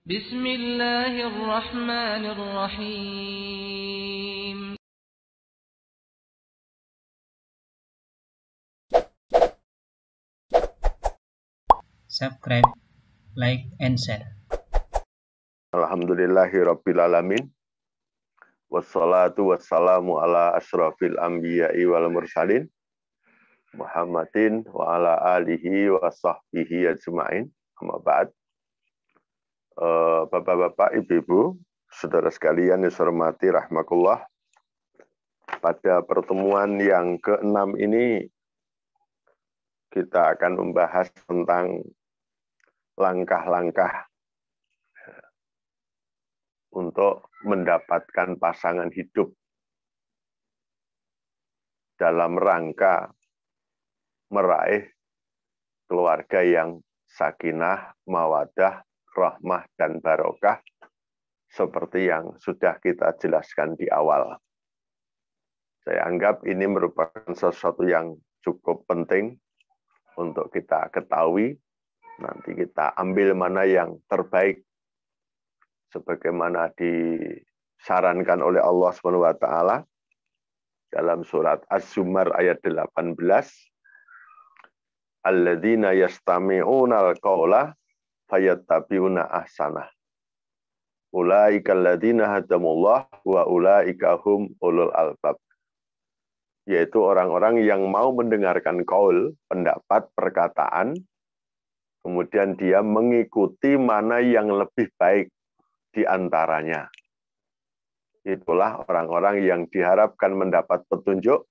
Bismillahirrahmanirrahim. Subscribe, like, and share. Alhamdulillahirrabbilalamin. Wassalatu wassalamu ala ashrafil anbiya'i wal mursalin. Muhammadin wa ala alihi wa sahbihi ajma'in. Amma ba'd. Bapak-bapak, ibu-ibu, saudara sekalian yang saya hormati rahmatullah. Pada pertemuan yang ke-6 ini, kita akan membahas tentang langkah-langkah untuk mendapatkan pasangan hidup dalam rangka meraih keluarga yang sakinah, mawadah, rahmah, dan barokah, seperti yang sudah kita jelaskan di awal. Saya anggap ini merupakan sesuatu yang cukup penting untuk kita ketahui. Nanti kita ambil mana yang terbaik, sebagaimana disarankan oleh Allah SWT dalam surat Az-Zumar ayat 18. Alladzina yastami'unal qawla fayattabi'una ahsanah. Ulaika alladzina hadamullah wa ulaika hum ulul albab. Yaitu orang-orang yang mau mendengarkan qaul, pendapat, perkataan, kemudian dia mengikuti mana yang lebih baik di antaranya. Itulah orang-orang yang diharapkan mendapat petunjuk,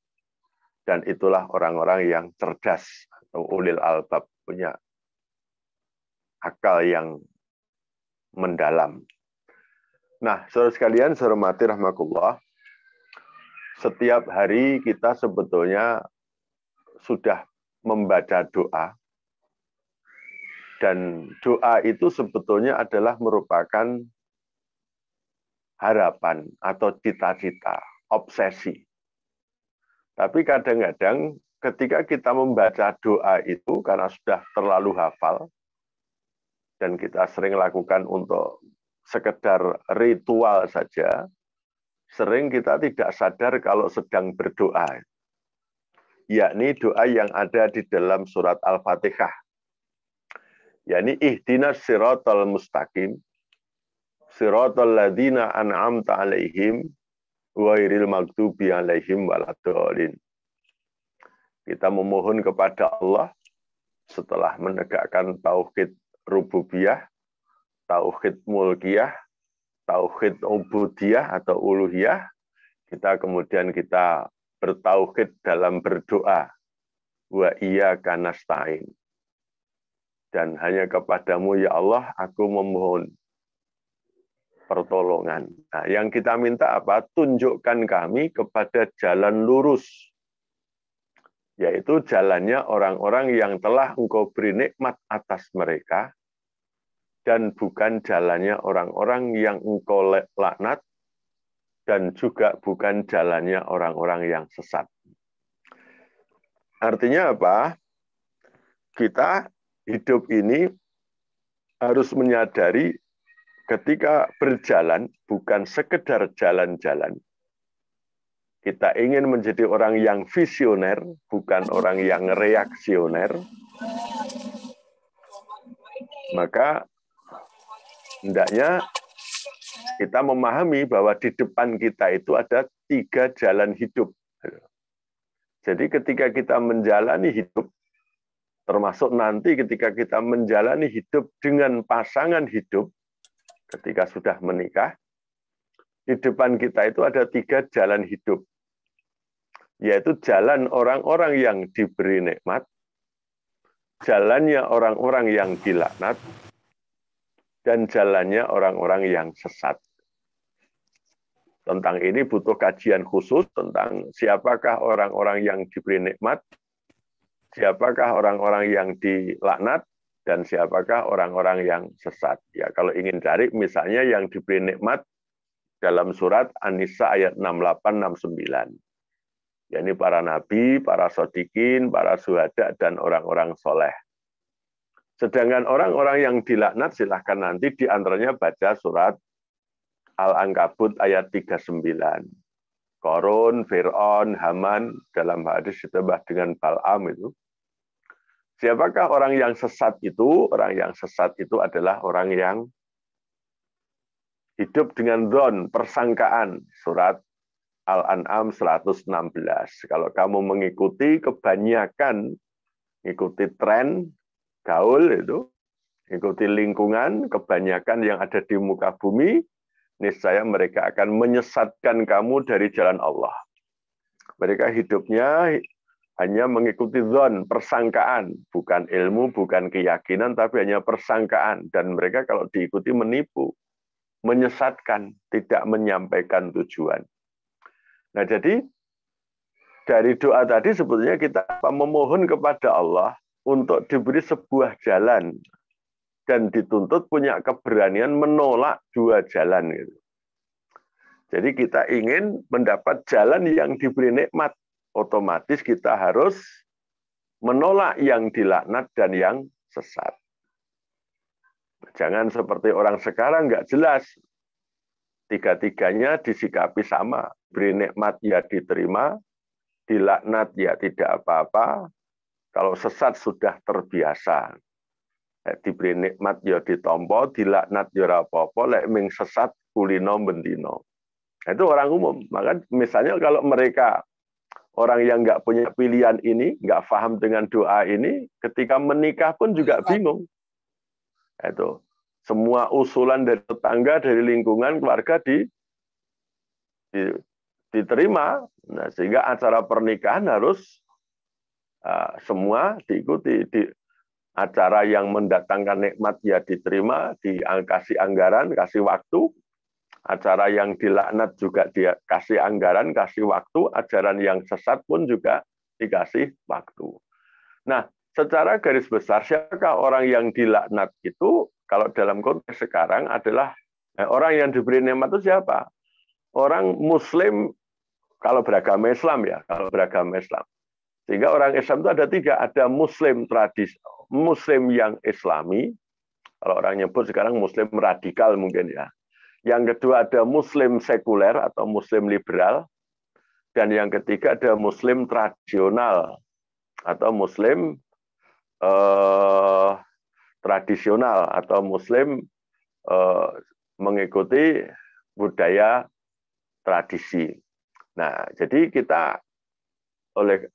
dan itulah orang-orang yang cerdas atau ulil albab, punya akal yang mendalam. Nah, saudara sekalian, saya hormati rahmatullah, setiap hari kita sebetulnya sudah membaca doa, dan doa itu sebetulnya adalah merupakan harapan atau cita-cita, obsesi. Tapi kadang-kadang ketika kita membaca doa itu karena sudah terlalu hafal, dan kita sering lakukan untuk sekedar ritual saja, sering kita tidak sadar kalau sedang berdoa. Yakni doa yang ada di dalam surat Al-Fatihah. Yakni ihdinas siratal mustaqim, siratal ladzina an'amta alaihim, ghairil maghdubi alaihim waladhdallin. Kita memohon kepada Allah setelah menegakkan tauhid rububiyah, tauhid mulkiyah, tauhid ubudiyah atau uluhiyah, kemudian kita bertauhid dalam berdoa, wa iyyaka nasta'in. Dan hanya kepadamu ya Allah aku memohon pertolongan. Nah, yang kita minta apa? Tunjukkan kami kepada jalan lurus, yaitu jalannya orang-orang yang telah Engkau beri nikmat atas mereka, dan bukan jalannya orang-orang yang Engkau laknat, dan juga bukan jalannya orang-orang yang sesat. Artinya apa? Kita hidup ini harus menyadari ketika berjalan bukan sekedar jalan-jalan. Kita ingin menjadi orang yang visioner, bukan orang yang reaksioner. Maka hendaknya kita memahami bahwa di depan kita itu ada 3 jalan hidup. Jadi ketika kita menjalani hidup, termasuk nanti ketika kita menjalani hidup dengan pasangan hidup, ketika sudah menikah, di depan kita itu ada 3 jalan hidup, yaitu jalan orang-orang yang diberi nikmat, jalannya orang-orang yang dilaknat, dan jalannya orang-orang yang sesat. Tentang ini butuh kajian khusus tentang siapakah orang-orang yang diberi nikmat, siapakah orang-orang yang dilaknat, dan siapakah orang-orang yang sesat. Ya, kalau ingin cari misalnya yang diberi nikmat dalam surat An-Nisa ayat 68-69. Yakni para nabi, para shodiqin, para syuhada, dan orang-orang soleh. Sedangkan orang-orang yang dilaknat silahkan nanti diantaranya baca surat Al-Ankabut ayat 39. Korun, Fir'aun, Haman, dalam hadis ditambah dengan Bal'am itu. Siapakah orang yang sesat itu? Orang yang sesat itu adalah orang yang hidup dengan dzon, persangkaan. Surat Al-An'am 116. Kalau kamu mengikuti kebanyakan, ikuti tren, gaul itu, ikuti lingkungan, kebanyakan yang ada di muka bumi, niscaya mereka akan menyesatkan kamu dari jalan Allah. Mereka hidupnya hanya mengikuti dzon, persangkaan, bukan ilmu, bukan keyakinan, tapi hanya persangkaan. Dan mereka kalau diikuti menipu, menyesatkan, tidak menyampaikan tujuan. Nah, jadi dari doa tadi sebetulnya kita memohon kepada Allah untuk diberi sebuah jalan dan dituntut punya keberanian menolak dua jalan gitu. Jadi kita ingin mendapat jalan yang diberi nikmat, otomatis kita harus menolak yang dilaknat dan yang sesat. Jangan seperti orang sekarang nggak jelas. Tiga-tiganya disikapi sama. Beri nikmat ya diterima, dilaknat ya tidak apa-apa. Kalau sesat sudah terbiasa. Diberi nikmat ya ditompo, dilaknat ya apa-apa, lek ming sesat kulino bendino. Itu orang umum. Maka misalnya kalau mereka orang yang nggak punya pilihan ini, nggak paham dengan doa ini, ketika menikah pun juga bingung. Itu semua usulan dari tetangga, dari lingkungan, keluarga diterima. Nah, sehingga acara pernikahan harus semua diikuti. Acara yang mendatangkan nikmat ya diterima, dikasih anggaran, kasih waktu. Acara yang dilaknat juga dia kasih anggaran, kasih waktu. Ajaran yang sesat pun juga dikasih waktu. Nah, secara garis besar, siapakah orang yang dilaknat itu? Kalau dalam konteks sekarang adalah orang yang diberi nikmat itu siapa? Orang Muslim kalau beragama Islam ya, kalau beragama Islam. Sehingga orang Islam itu ada tiga, ada Muslim tradisi, Muslim yang Islami. Kalau orang nyebut sekarang Muslim radikal mungkin ya. Yang kedua ada Muslim sekuler atau Muslim liberal. Dan yang ketiga ada Muslim tradisional atau Muslim tradisional atau Muslim mengikuti budaya tradisi. Nah, jadi kita oleh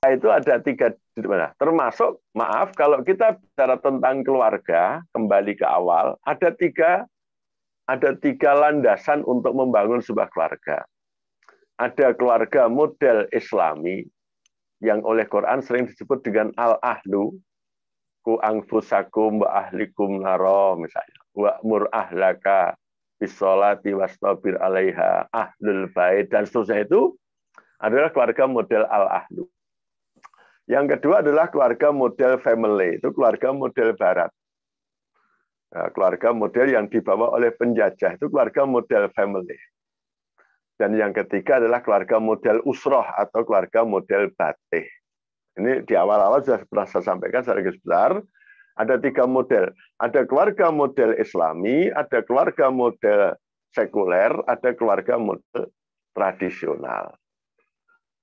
itu ada tiga, termasuk maaf kalau kita bicara tentang keluarga kembali ke awal ada tiga landasan untuk membangun sebuah keluarga. Ada keluarga model Islami yang oleh Quran sering disebut dengan al-ahlu, ku anfusakum wa ahlikum naro misalnya, wa mur ahlaka bisolati wastabir alaiha ahlul bait dan seterusnya. Itu adalah keluarga model al-ahlu. Yang kedua adalah keluarga model family, itu keluarga model barat. Nah, keluarga model yang dibawa oleh penjajah itu keluarga model family. Dan yang ketiga adalah keluarga model usroh atau keluarga model batih. Ini di awal-awal sudah pernah saya sampaikan secara garis besar, ada tiga model. Ada keluarga model Islami, ada keluarga model sekuler, ada keluarga model tradisional.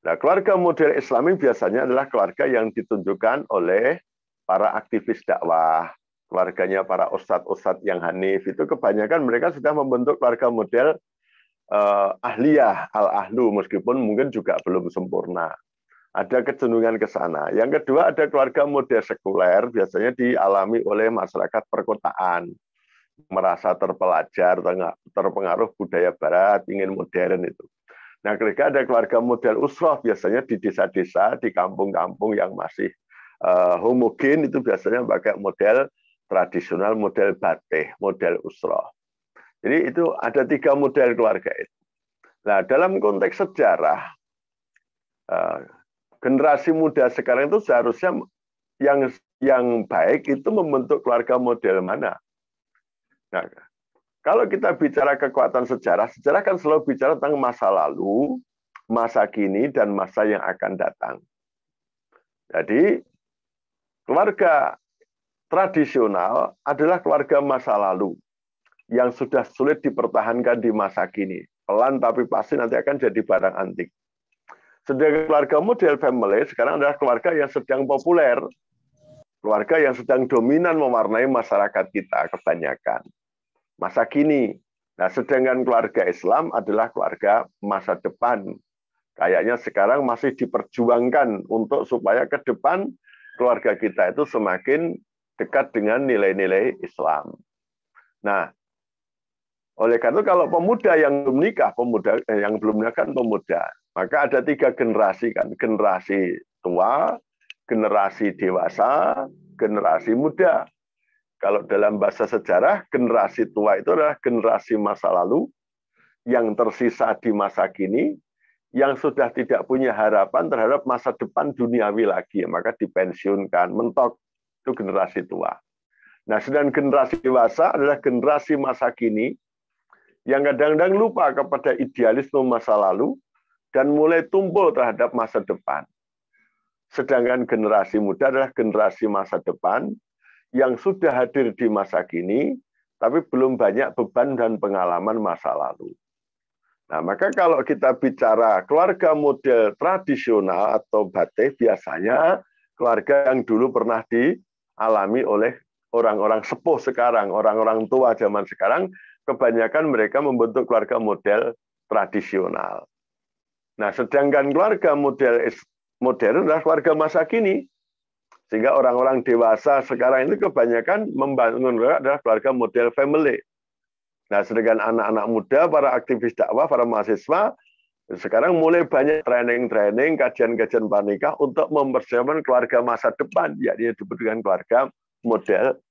Nah, keluarga model Islami biasanya adalah keluarga yang ditunjukkan oleh para aktivis dakwah, keluarganya para ustadz-ustadz yang hanif. Itu kebanyakan mereka sudah membentuk keluarga model ahliyah, al-ahlu, meskipun mungkin juga belum sempurna. Ada kecenderungan ke sana. Yang kedua ada keluarga model sekuler, biasanya dialami oleh masyarakat perkotaan. Merasa terpelajar, terpengaruh budaya barat, ingin modern itu. Nah, ketika ada keluarga model usroh, biasanya di desa-desa, di kampung-kampung yang masih homogen, itu biasanya pakai model tradisional, model batih, model usroh. Jadi itu ada tiga model keluarga itu. Nah, dalam konteks sejarah, generasi muda sekarang itu seharusnya yang baik itu membentuk keluarga model mana? Nah, kalau kita bicara kekuatan sejarah, sejarah kan selalu bicara tentang masa lalu, masa kini, dan masa yang akan datang. Jadi, keluarga tradisional adalah keluarga masa lalu yang sudah sulit dipertahankan di masa kini. Pelan tapi pasti nanti akan jadi barang antik. Sedangkan keluarga model family sekarang adalah keluarga yang sedang populer. Keluarga yang sedang dominan mewarnai masyarakat kita kebanyakan. Masa kini. Nah, sedangkan keluarga Islam adalah keluarga masa depan. Kayaknya sekarang masih diperjuangkan untuk supaya ke depan keluarga kita itu semakin dekat dengan nilai-nilai Islam. Nah, oleh karena itu kalau pemuda yang belum nikah, pemuda, maka ada 3 generasi kan, generasi tua, generasi dewasa, generasi muda. Kalau dalam bahasa sejarah, generasi tua itu adalah generasi masa lalu yang tersisa di masa kini, yang sudah tidak punya harapan terhadap masa depan duniawi lagi, maka dipensiunkan, mentok, itu generasi tua. Nah, sedangkan generasi dewasa adalah generasi masa kini, yang kadang-kadang lupa kepada idealisme masa lalu, dan mulai tumpul terhadap masa depan. Sedangkan generasi muda adalah generasi masa depan, yang sudah hadir di masa kini, tapi belum banyak beban dan pengalaman masa lalu. Nah, maka kalau kita bicara keluarga model tradisional atau batik, biasanya keluarga yang dulu pernah dialami oleh orang-orang sepuh sekarang, orang-orang tua zaman sekarang, kebanyakan mereka membentuk keluarga model tradisional. Nah, sedangkan keluarga modern adalah keluarga masa kini. Sehingga orang-orang dewasa sekarang ini kebanyakan membangun adalah keluarga model family. Nah, sedangkan anak-anak muda, para aktivis dakwah, para mahasiswa, sekarang mulai banyak training-training, kajian-kajian pernikah untuk mempersiapkan keluarga masa depan, yakni disebut dengan keluarga model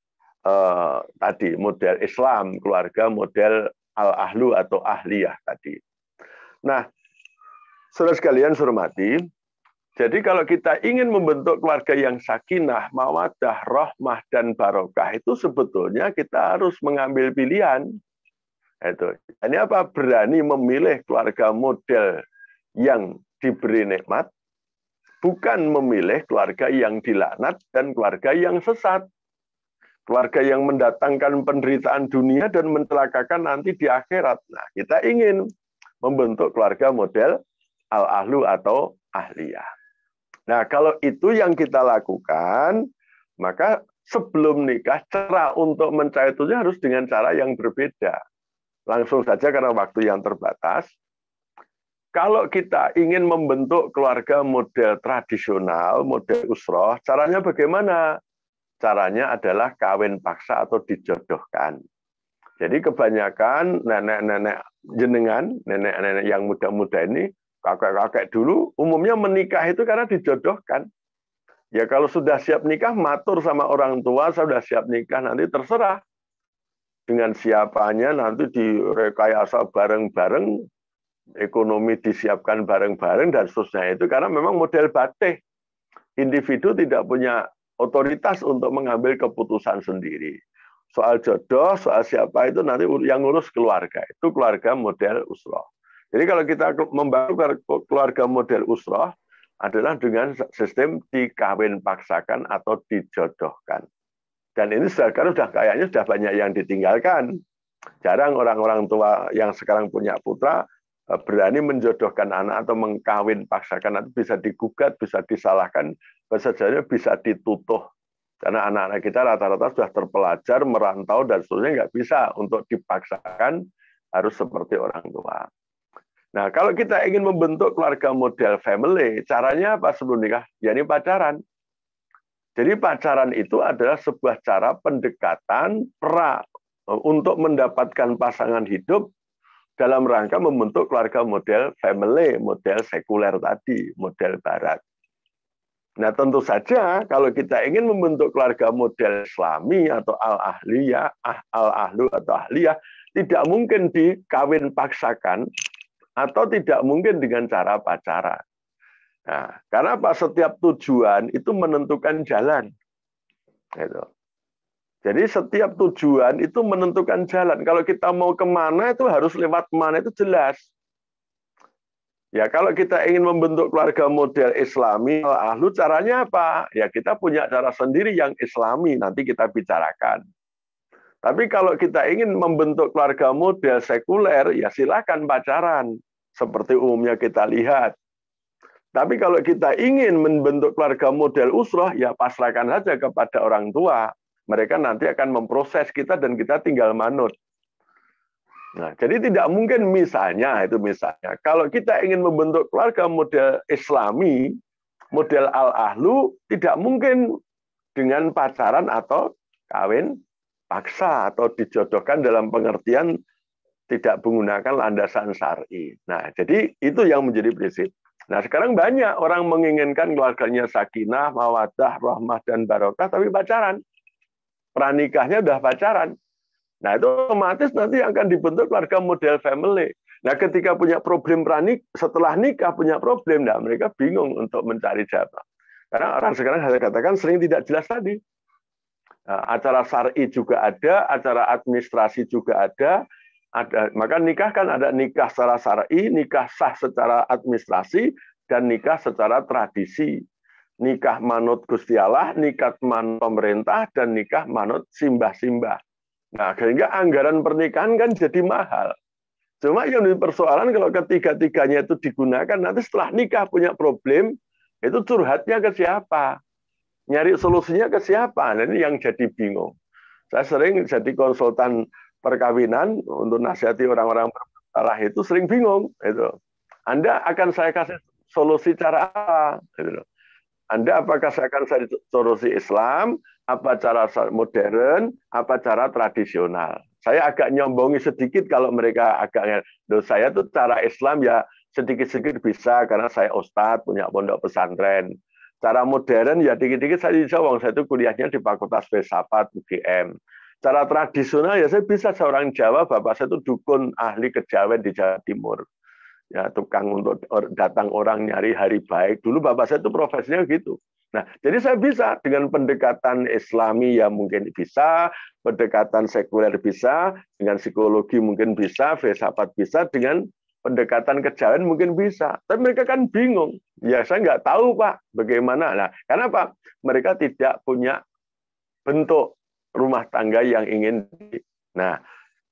tadi, model Islam, keluarga model al-ahlu atau ahliyah tadi. Nah, saudara sekalian hormati, jadi kalau kita ingin membentuk keluarga yang sakinah, mawaddah, rahmah, dan barokah, itu sebetulnya kita harus mengambil pilihan. Ini apa? Berani memilih keluarga model yang diberi nikmat, bukan memilih keluarga yang dilaknat dan keluarga yang sesat. Keluarga yang mendatangkan penderitaan dunia dan mencelakakan nanti di akhirat. Nah, kita ingin membentuk keluarga model al-ahlu atau ahliyah. Nah, kalau itu yang kita lakukan, maka sebelum nikah, cara untuk mencapai itu harus dengan cara yang berbeda. Langsung saja karena waktu yang terbatas. Kalau kita ingin membentuk keluarga model tradisional, model usroh, caranya bagaimana? Caranya adalah kawin paksa atau dijodohkan. Jadi kebanyakan nenek-nenek jenengan, nenek-nenek yang muda-muda ini, kakek-kakek dulu, umumnya menikah itu karena dijodohkan. Ya kalau sudah siap nikah, matur sama orang tua, sudah siap nikah, nanti terserah. Dengan siapanya nanti direkayasa bareng-bareng, ekonomi disiapkan bareng-bareng, dan seterusnya itu karena memang model batik. Individu tidak punya otoritas untuk mengambil keputusan sendiri. Soal jodoh, soal siapa itu nanti yang ngurus keluarga. Itu keluarga model usroh. Jadi kalau kita membangun keluarga model usroh adalah dengan sistem dikawin paksakan atau dijodohkan. Dan ini sekarang kayaknya sudah banyak yang ditinggalkan. Jarang orang-orang tua yang sekarang punya putra berani menjodohkan anak atau mengkawin paksakan, atau bisa digugat, bisa disalahkan, sebenarnya bisa ditutuh. Karena anak-anak kita rata-rata sudah terpelajar, merantau, dan seterusnya nggak bisa untuk dipaksakan harus seperti orang tua. Nah, kalau kita ingin membentuk keluarga model family, caranya apa sebelum nikah? Ya ini pacaran. Jadi pacaran itu adalah sebuah cara pendekatan untuk mendapatkan pasangan hidup dalam rangka membentuk keluarga model family, model sekuler tadi, model barat. Nah, tentu saja kalau kita ingin membentuk keluarga model Islami atau al-ahliyah, al-ahlu atau ahliyah, tidak mungkin dikawin paksakan atau tidak mungkin dengan cara pacaran. Nah, karena apa? Setiap tujuan itu menentukan jalan. Gitu. Jadi setiap tujuan itu menentukan jalan. Kalau kita mau kemana itu harus lewat mana itu jelas. Ya kalau kita ingin membentuk keluarga model Islami, ahlu caranya apa? Ya kita punya cara sendiri yang Islami, nanti kita bicarakan. Tapi kalau kita ingin membentuk keluarga model sekuler, ya silakan pacaran. Seperti umumnya kita lihat. Tapi kalau kita ingin membentuk keluarga model usroh, ya pasrahkan saja kepada orang tua. Mereka nanti akan memproses kita dan kita tinggal manut. Nah, jadi tidak mungkin misalnya, kalau kita ingin membentuk keluarga model Islami, model al-ahlu, tidak mungkin dengan pacaran atau kawin paksa atau dijodohkan dalam pengertian tidak menggunakan landasan syar'i. Nah, jadi itu yang menjadi prinsip. Nah, sekarang banyak orang menginginkan keluarganya sakinah, mawaddah, rahmah, dan barokah, tapi pacaran. Pranikahnya udah pacaran. Nah, itu otomatis nanti akan dibentuk keluarga model family. Nah, ketika punya problem setelah nikah punya problem, nah mereka bingung untuk mencari jawaban. Karena orang sekarang saya katakan sering tidak jelas tadi. Acara syar'i juga ada, acara administrasi juga ada. Maka nikah kan ada nikah secara syar'i, nikah sah secara administrasi, dan nikah secara tradisi. Nikah manut Gusti Allah, nikah manut pemerintah, dan nikah manut simbah-simbah. Nah, sehingga anggaran pernikahan kan jadi mahal. Cuma yang dipersoalan kalau ketiga-tiganya itu digunakan, nanti setelah nikah punya problem, itu curhatnya ke siapa? Nyari solusinya ke siapa? Nah, ini yang jadi bingung. Saya sering jadi konsultan perkawinan untuk nasihati orang-orang bermasalah itu sering bingung. Itu. Anda akan saya kasih solusi cara apa? Gitu. Anda apakah saya akan kasih solusi Islam, apa cara modern, apa cara tradisional? Saya agak nyombongi sedikit kalau mereka agak, saya tuh cara Islam ya sedikit-sedikit bisa karena saya ustadz punya pondok pesantren. Cara modern ya dikit-dikit saya bisa, saya itu kuliahnya di Fakultas Filsafat UGM. Cara tradisional ya saya bisa seorang Jawa, bapak saya itu dukun ahli kejawen di Jawa Timur. Ya, tukang untuk datang orang nyari hari baik. Dulu bapak saya itu profesinya gitu. Nah, jadi saya bisa dengan pendekatan Islami ya mungkin bisa, pendekatan sekuler bisa, dengan psikologi mungkin bisa, filsafat bisa, dengan pendekatan kejawen mungkin bisa. Tapi mereka kan bingung. Ya saya nggak tahu Pak, bagaimana. Nah, karena apa? Mereka tidak punya bentuk rumah tangga yang ingin. Nah,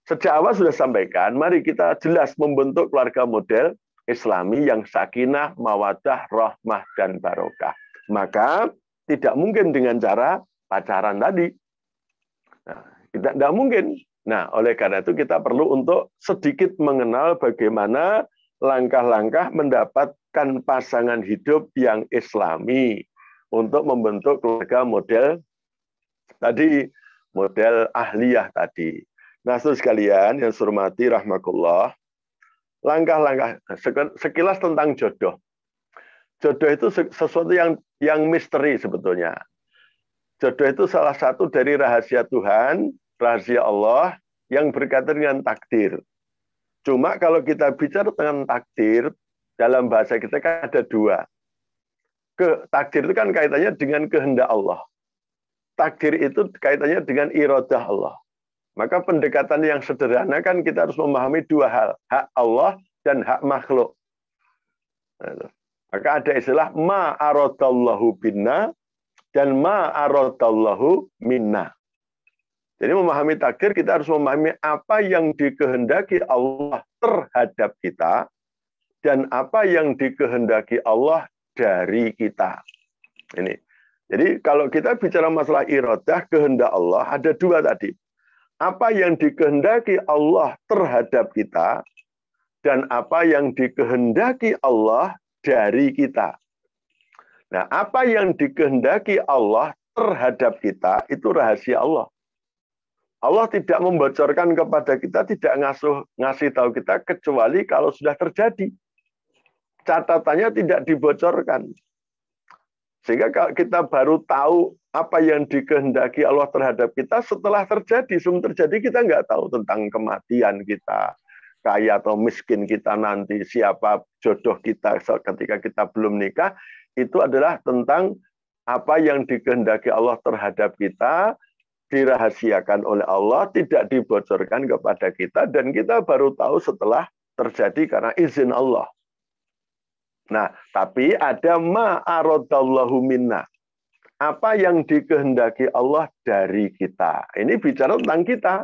sejak awal sudah sampaikan, mari kita jelas membentuk keluarga model Islami yang sakinah, mawaddah, rahmah, dan barokah. Maka tidak mungkin dengan cara pacaran tadi. Nah, tidak mungkin. Nah, oleh karena itu kita perlu untuk sedikit mengenal bagaimana langkah-langkah mendapatkan pasangan hidup yang Islami untuk membentuk keluarga model tadi, model ahliyah tadi. Nah, saudara sekalian yang saya hormati rahmatullah, langkah-langkah sekilas tentang jodoh. Jodoh itu sesuatu yang misteri sebetulnya. Jodoh itu salah satu dari rahasia Tuhan, rahasia Allah yang berkaitan dengan takdir. Cuma kalau kita bicara tentang takdir, dalam bahasa kita kan ada dua. Takdir itu kan kaitannya dengan kehendak Allah. Takdir itu kaitannya dengan iradah Allah. Maka pendekatan yang sederhana kan kita harus memahami dua hal, hak Allah dan hak makhluk. Maka ada istilah ma aradallahu binna dan ma aradallahu minna. Jadi memahami takdir kita harus memahami apa yang dikehendaki Allah terhadap kita dan apa yang dikehendaki Allah dari kita. Ini. Jadi kalau kita bicara masalah iradah, kehendak Allah ada dua tadi. Apa yang dikehendaki Allah terhadap kita dan apa yang dikehendaki Allah dari kita. Nah, apa yang dikehendaki Allah terhadap kita itu rahasia Allah. Allah tidak membocorkan kepada kita, tidak ngasih tahu kita kecuali kalau sudah terjadi. Catatannya tidak dibocorkan. Sehingga kalau kita baru tahu apa yang dikehendaki Allah terhadap kita setelah terjadi. Sebelum terjadi kita nggak tahu tentang kematian kita, kaya atau miskin kita nanti, siapa jodoh kita ketika kita belum nikah. Itu adalah tentang apa yang dikehendaki Allah terhadap kita, dirahasiakan oleh Allah, tidak dibocorkan kepada kita, dan kita baru tahu setelah terjadi karena izin Allah. Nah, tapi ada ma aradallahu minna. Apa yang dikehendaki Allah dari kita. Ini bicara tentang kita,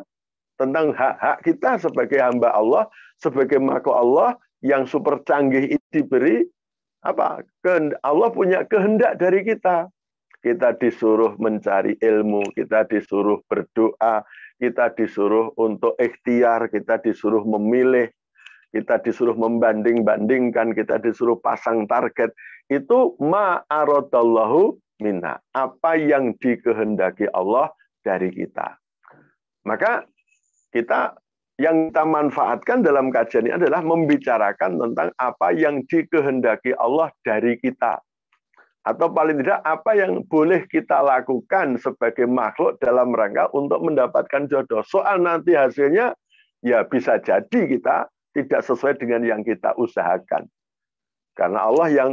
tentang hak-hak kita sebagai hamba Allah, sebagai makhluk Allah yang super canggih itu diberi apa? Allah punya kehendak dari kita. Kita disuruh mencari ilmu, kita disuruh berdoa, kita disuruh untuk ikhtiar, kita disuruh memilih, kita disuruh membanding-bandingkan, kita disuruh pasang target. Itu ma aradallahu minna. Apa yang dikehendaki Allah dari kita. Maka kita yang kita manfaatkan dalam kajian ini adalah membicarakan tentang apa yang dikehendaki Allah dari kita. Atau paling tidak apa yang boleh kita lakukan sebagai makhluk dalam rangka untuk mendapatkan jodoh. Soal nanti hasilnya ya bisa jadi kita tidak sesuai dengan yang kita usahakan. Karena Allah yang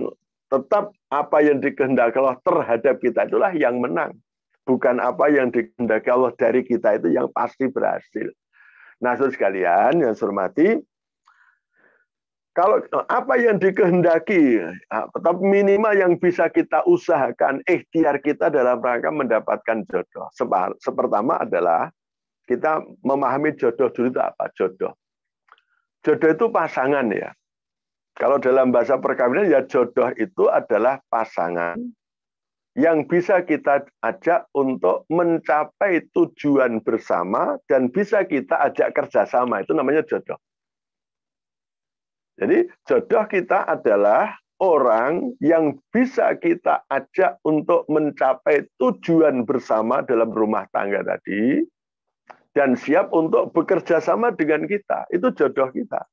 tetap apa yang dikehendaki Allah terhadap kita itulah yang menang. Bukan apa yang dikehendaki Allah dari kita itu yang pasti berhasil. Nah, saudara sekalian yang saya hormati, kalau apa yang dikehendaki, tetap minimal yang bisa kita usahakan, ikhtiar kita dalam rangka mendapatkan jodoh. Pertama adalah kita memahami jodoh dulu itu apa? Jodoh. Jodoh itu pasangan ya. Kalau dalam bahasa perkawinan ya jodoh itu adalah pasangan yang bisa kita ajak untuk mencapai tujuan bersama dan bisa kita ajak kerjasama. Itu namanya jodoh. Jadi jodoh kita adalah orang yang bisa kita ajak untuk mencapai tujuan bersama dalam rumah tangga tadi dan siap untuk bekerja sama dengan kita. Itu jodoh kita.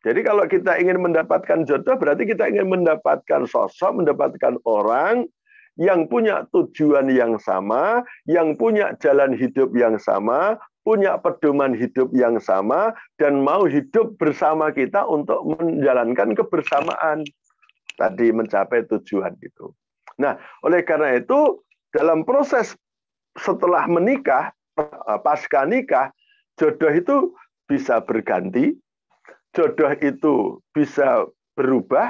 Jadi kalau kita ingin mendapatkan jodoh berarti kita ingin mendapatkan sosok, mendapatkan orang yang punya tujuan yang sama, yang punya jalan hidup yang sama, punya pedoman hidup yang sama, dan mau hidup bersama kita untuk menjalankan kebersamaan. Tadi mencapai tujuan itu. Nah, oleh karena itu, dalam proses setelah menikah, pasca nikah, jodoh itu bisa berganti, jodoh itu bisa berubah,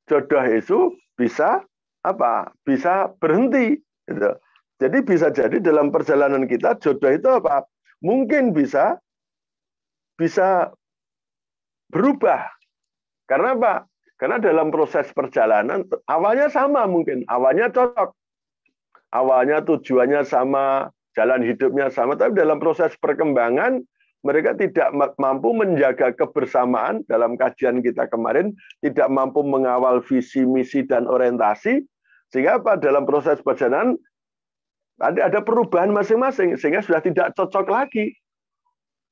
jodoh itu bisa apa? Bisa berhenti. Gitu. Jadi bisa jadi dalam perjalanan kita jodoh itu apa? Mungkin bisa berubah. Karena apa? Karena dalam proses perjalanan awalnya sama mungkin, awalnya cocok. Awalnya tujuannya sama, jalan hidupnya sama, tapi dalam proses perkembangan mereka tidak mampu menjaga kebersamaan. Dalam kajian kita kemarin tidak mampu mengawal visi, misi, dan orientasi. Sehingga apa? Dalam proses perjalanan ada perubahan masing-masing, sehingga sudah tidak cocok lagi.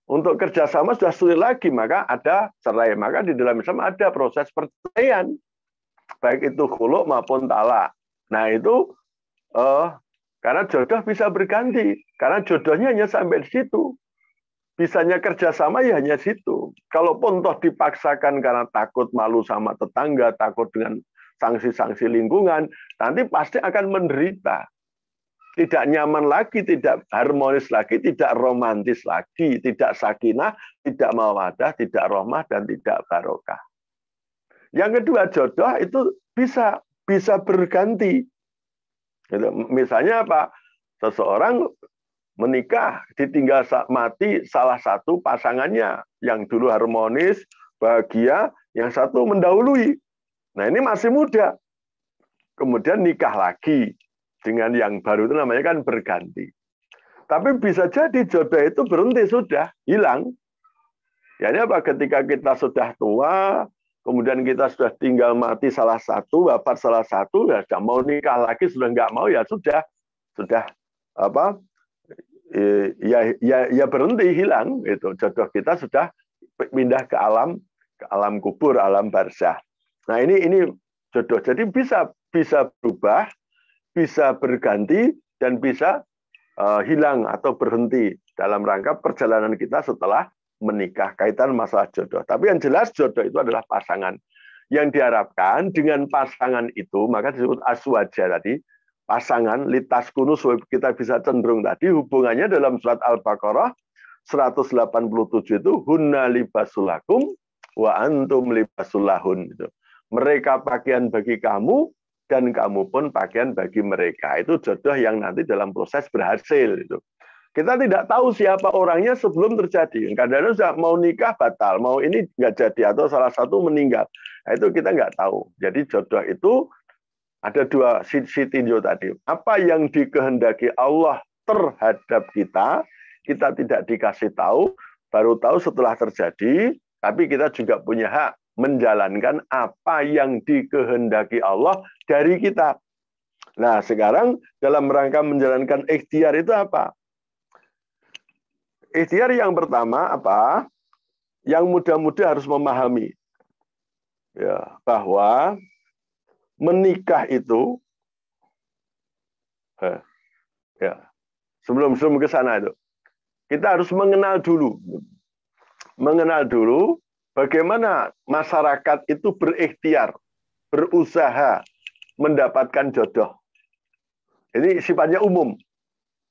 Untuk kerjasama sudah sulit lagi, maka ada cerai. Maka di dalam Islam ada proses perceraian. Baik itu khulu maupun talak. Nah itu, karena jodoh bisa berganti. Karena jodohnya hanya sampai di situ. Bisanya kerjasama ya hanya situ. Kalaupun toh dipaksakan karena takut malu sama tetangga, takut dengan sanksi-sanksi lingkungan, nanti pasti akan menderita. Tidak nyaman lagi, tidak harmonis lagi, tidak romantis lagi, tidak sakinah, tidak mawadah, tidak rahmah, dan tidak barokah. Yang kedua, jodoh itu bisa berganti. Misalnya apa? Seseorang menikah, ditinggal mati salah satu pasangannya yang dulu harmonis, bahagia, yang satu mendahului. Nah ini masih muda. Kemudian nikah lagi. Dengan yang baru itu namanya kan berganti. Tapi bisa jadi jodoh itu berhenti, sudah hilang. Ya ini apa? Ketika kita sudah tua, kemudian kita sudah tinggal mati salah satu, wafat salah satu, ya sudah mau nikah lagi, sudah nggak mau, ya sudah apa? Ya berhenti, hilang. Itu jodoh kita sudah pindah ke alam kubur, alam barzah. Nah ini jodoh. Jadi bisa berubah, bisa berganti, dan bisa hilang atau berhenti dalam rangka perjalanan kita setelah menikah, kaitan masalah jodoh. Tapi yang jelas jodoh itu adalah pasangan. Yang diharapkan dengan pasangan itu, maka disebut aswaja tadi, pasangan, litas kunus, kita bisa cenderung tadi, hubungannya dalam surat Al-Baqarah 187 itu, hunna libasulakum wa antum libasul lahun. Gitu. Mereka pakaian bagi kamu dan kamu pun pakaian bagi mereka. Itu jodoh yang nanti dalam proses berhasil. Gitu. Kita tidak tahu siapa orangnya sebelum terjadi. Kadang-kadang sudah mau nikah batal, mau ini nggak jadi atau salah satu meninggal. Nah, itu kita nggak tahu. Jadi jodoh itu ada dua sisi tinjau tadi. Apa yang dikehendaki Allah terhadap kita tidak dikasih tahu, baru tahu setelah terjadi, tapi kita juga punya hak menjalankan apa yang dikehendaki Allah dari kita. Nah, sekarang dalam rangka menjalankan ikhtiar itu apa? Ikhtiar yang pertama apa? Yang muda-mudi harus memahami ya, bahwa menikah itu ya, sebelum ke sana itu kita harus mengenal dulu bagaimana masyarakat itu berikhtiar, berusaha mendapatkan jodoh. Ini sifatnya umum,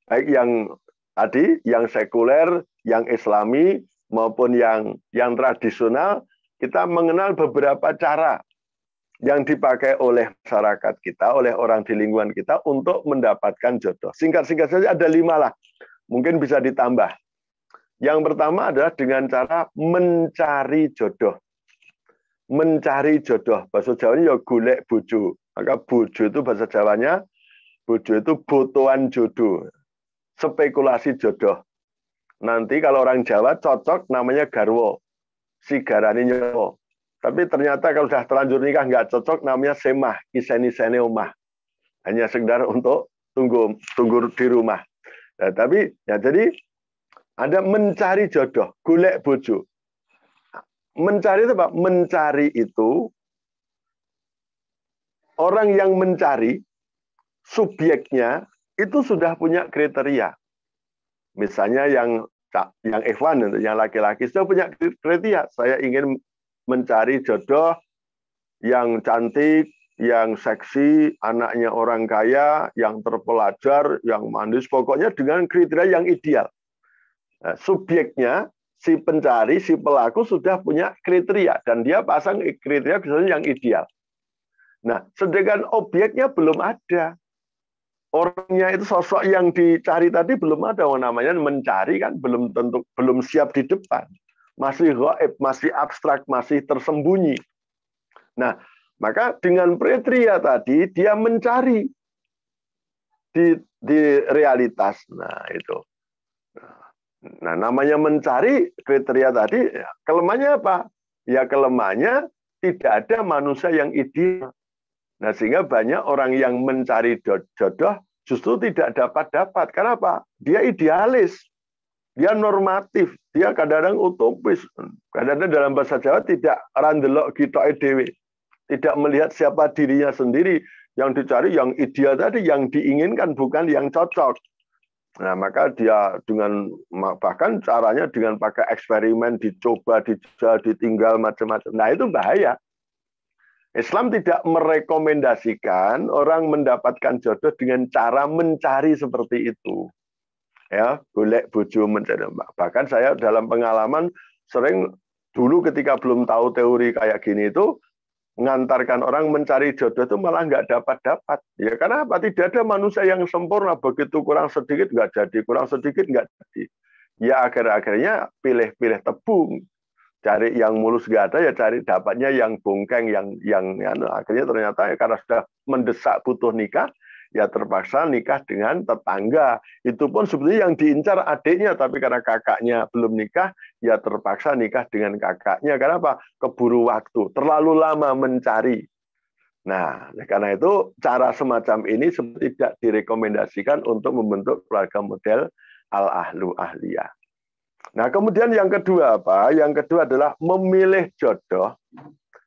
baik yang tadi, yang sekuler, yang islami, maupun yang tradisional. Kita mengenal beberapa cara yang dipakai oleh masyarakat kita, oleh orang di lingkungan kita untuk mendapatkan jodoh. Singkat-singkat saja ada 5 lah, mungkin bisa ditambah. Yang pertama adalah dengan cara mencari jodoh. Mencari jodoh, bahasa Jawanya ya golek bojo. Maka bojo itu bahasa Jawanya, bojo itu botoan jodoh. Spekulasi jodoh. Nanti kalau orang Jawa cocok namanya garwo. Si garani nyowo. Tapi ternyata kalau sudah terlanjur nikah nggak cocok namanya semah, iseni-sene omah. Hanya sekedar untuk tunggu di rumah. Nah, tapi ya jadi ada mencari jodoh, golek bojo. Mencari itu apa? Mencari itu orang yang mencari subjeknya itu sudah punya kriteria. Misalnya yang ikhwan, yang laki-laki sudah punya kriteria. Saya ingin mencari jodoh yang cantik, yang seksi, anaknya orang kaya, yang terpelajar, yang manis, pokoknya dengan kriteria yang ideal. Nah, subjeknya, si pencari, si pelaku sudah punya kriteria, dan dia pasang kriteria yang ideal. Nah, sedangkan objeknya belum ada. Orangnya itu sosok yang dicari tadi belum ada, namanya mencari kan belum siap di depan. Masih gaib, masih abstrak, masih tersembunyi. Nah, maka dengan kriteria tadi dia mencari di realitas. Nah, itu. Nah, namanya mencari kriteria tadi, kelemahannya apa? Ya kelemahannya tidak ada manusia yang ideal. Nah, sehingga banyak orang yang mencari jodoh justru tidak dapat. Kenapa? Dia idealis. Dia normatif. Dia kadang-kadang utopis. Kadang-kadang dalam bahasa Jawa tidak randelok gitoke dhewe. Tidak melihat siapa dirinya sendiri. Yang dicari yang ideal tadi, yang diinginkan bukan yang cocok. Nah, maka dia bahkan caranya dengan pakai eksperimen, dicoba, ditinggal, macam-macam. Nah, itu bahaya. Islam tidak merekomendasikan orang mendapatkan jodoh dengan cara mencari seperti itu. Ya, golek bojo mencari. Bahkan saya dalam pengalaman sering dulu ketika belum tahu teori kayak gini itu mengantarkan orang mencari jodoh itu malah nggak dapat. Ya karena apa? Tidak ada manusia yang sempurna, begitu kurang sedikit nggak jadi, kurang sedikit nggak jadi. Ya akhir-akhirnya pilih-pilih tebung. Cari yang mulus nggak ada, ya cari dapatnya yang bongkeng, yang akhirnya ternyata ya karena sudah mendesak butuh nikah, ya terpaksa nikah dengan tetangga. Itu pun sebetulnya yang diincar adiknya, tapi karena kakaknya belum nikah, ya terpaksa nikah dengan kakaknya. Karena apa? Keburu waktu, terlalu lama mencari. Nah, karena itu cara semacam ini tidak direkomendasikan untuk membentuk keluarga model al-ahlu ahliyah. Nah, kemudian yang kedua apa? Yang kedua adalah memilih jodoh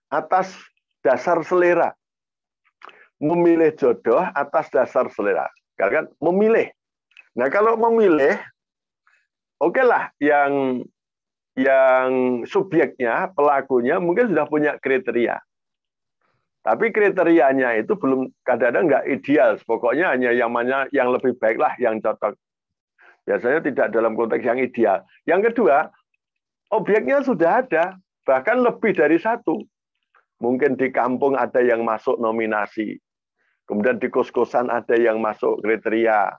atas dasar selera. Memilih jodoh atas dasar selera. Karena kan memilih. Nah, kalau memilih, oke lah yang subjeknya, pelakunya mungkin sudah punya kriteria. Tapi kriterianya itu belum, kadang-kadang nggak ideal. Pokoknya hanya yang lebih baik lah, yang cocok. Biasanya tidak dalam konteks yang ideal. Yang kedua, objeknya sudah ada. bahkan lebih dari satu. Mungkin di kampung ada yang masuk nominasi, kemudian di kos-kosan ada yang masuk kriteria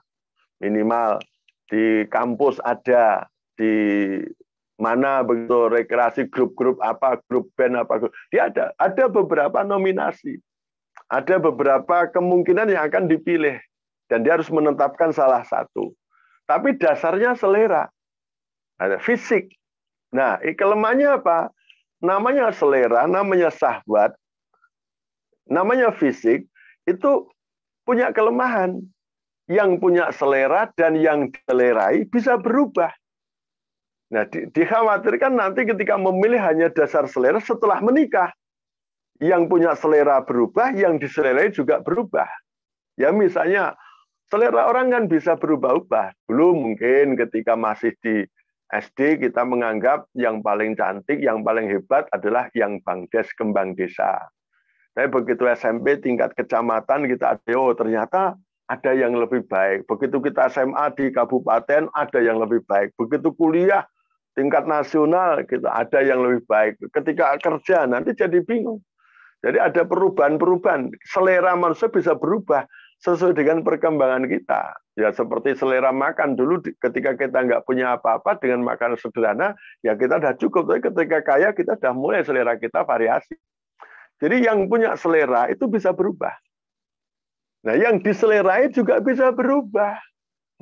minimal, di kampus ada, di mana begitu rekreasi grup-grup apa, grup band apa, dia ada beberapa nominasi, ada beberapa kemungkinan yang akan dipilih, dan dia harus menetapkan salah satu. Tapi dasarnya selera, ada fisik. Nah, kelemahannya apa? Namanya selera, namanya syahwat, namanya fisik, itu punya kelemahan. Yang punya selera dan yang diselerai bisa berubah. Nah, dikhawatirkan nanti ketika memilih hanya dasar selera setelah menikah, yang punya selera berubah, yang diselerai juga berubah. Ya misalnya, selera orang kan bisa berubah-ubah. Dulu mungkin ketika masih di SD kita menganggap yang paling cantik, yang paling hebat adalah yang Bangdes kembang desa. Tapi begitu SMP tingkat kecamatan kita ada, oh ternyata ada yang lebih baik. Begitu kita SMA di kabupaten ada yang lebih baik. Begitu kuliah tingkat nasional kita ada yang lebih baik. Ketika kerja nanti jadi bingung. Jadi ada perubahan-perubahan. Selera manusia bisa berubah sesuai dengan perkembangan kita. Ya seperti selera makan dulu ketika kita nggak punya apa-apa dengan makanan sederhana, ya kita udah cukup. Tapi ketika kaya kita udah mulai selera kita variasi. Jadi yang punya selera itu bisa berubah. Nah yang diselerai juga bisa berubah.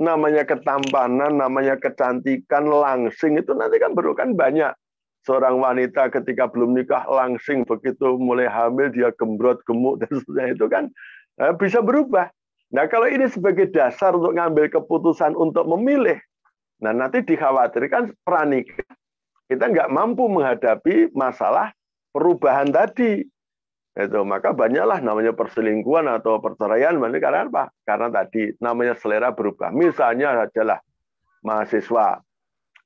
Namanya ketampanan, namanya kecantikan, langsing itu nanti kan banyak. Seorang wanita ketika belum nikah langsing, begitu mulai hamil dia gembrot, gemuk, dan sebagainya itu kan bisa berubah. Nah kalau ini sebagai dasar untuk ngambil keputusan untuk memilih, nah nanti dikhawatirkan pranikah kita nggak mampu menghadapi masalah perubahan tadi. Itu maka banyaklah namanya perselingkuhan atau perceraian, karena apa? Karena tadi namanya selera berubah. Misalnya adalah mahasiswa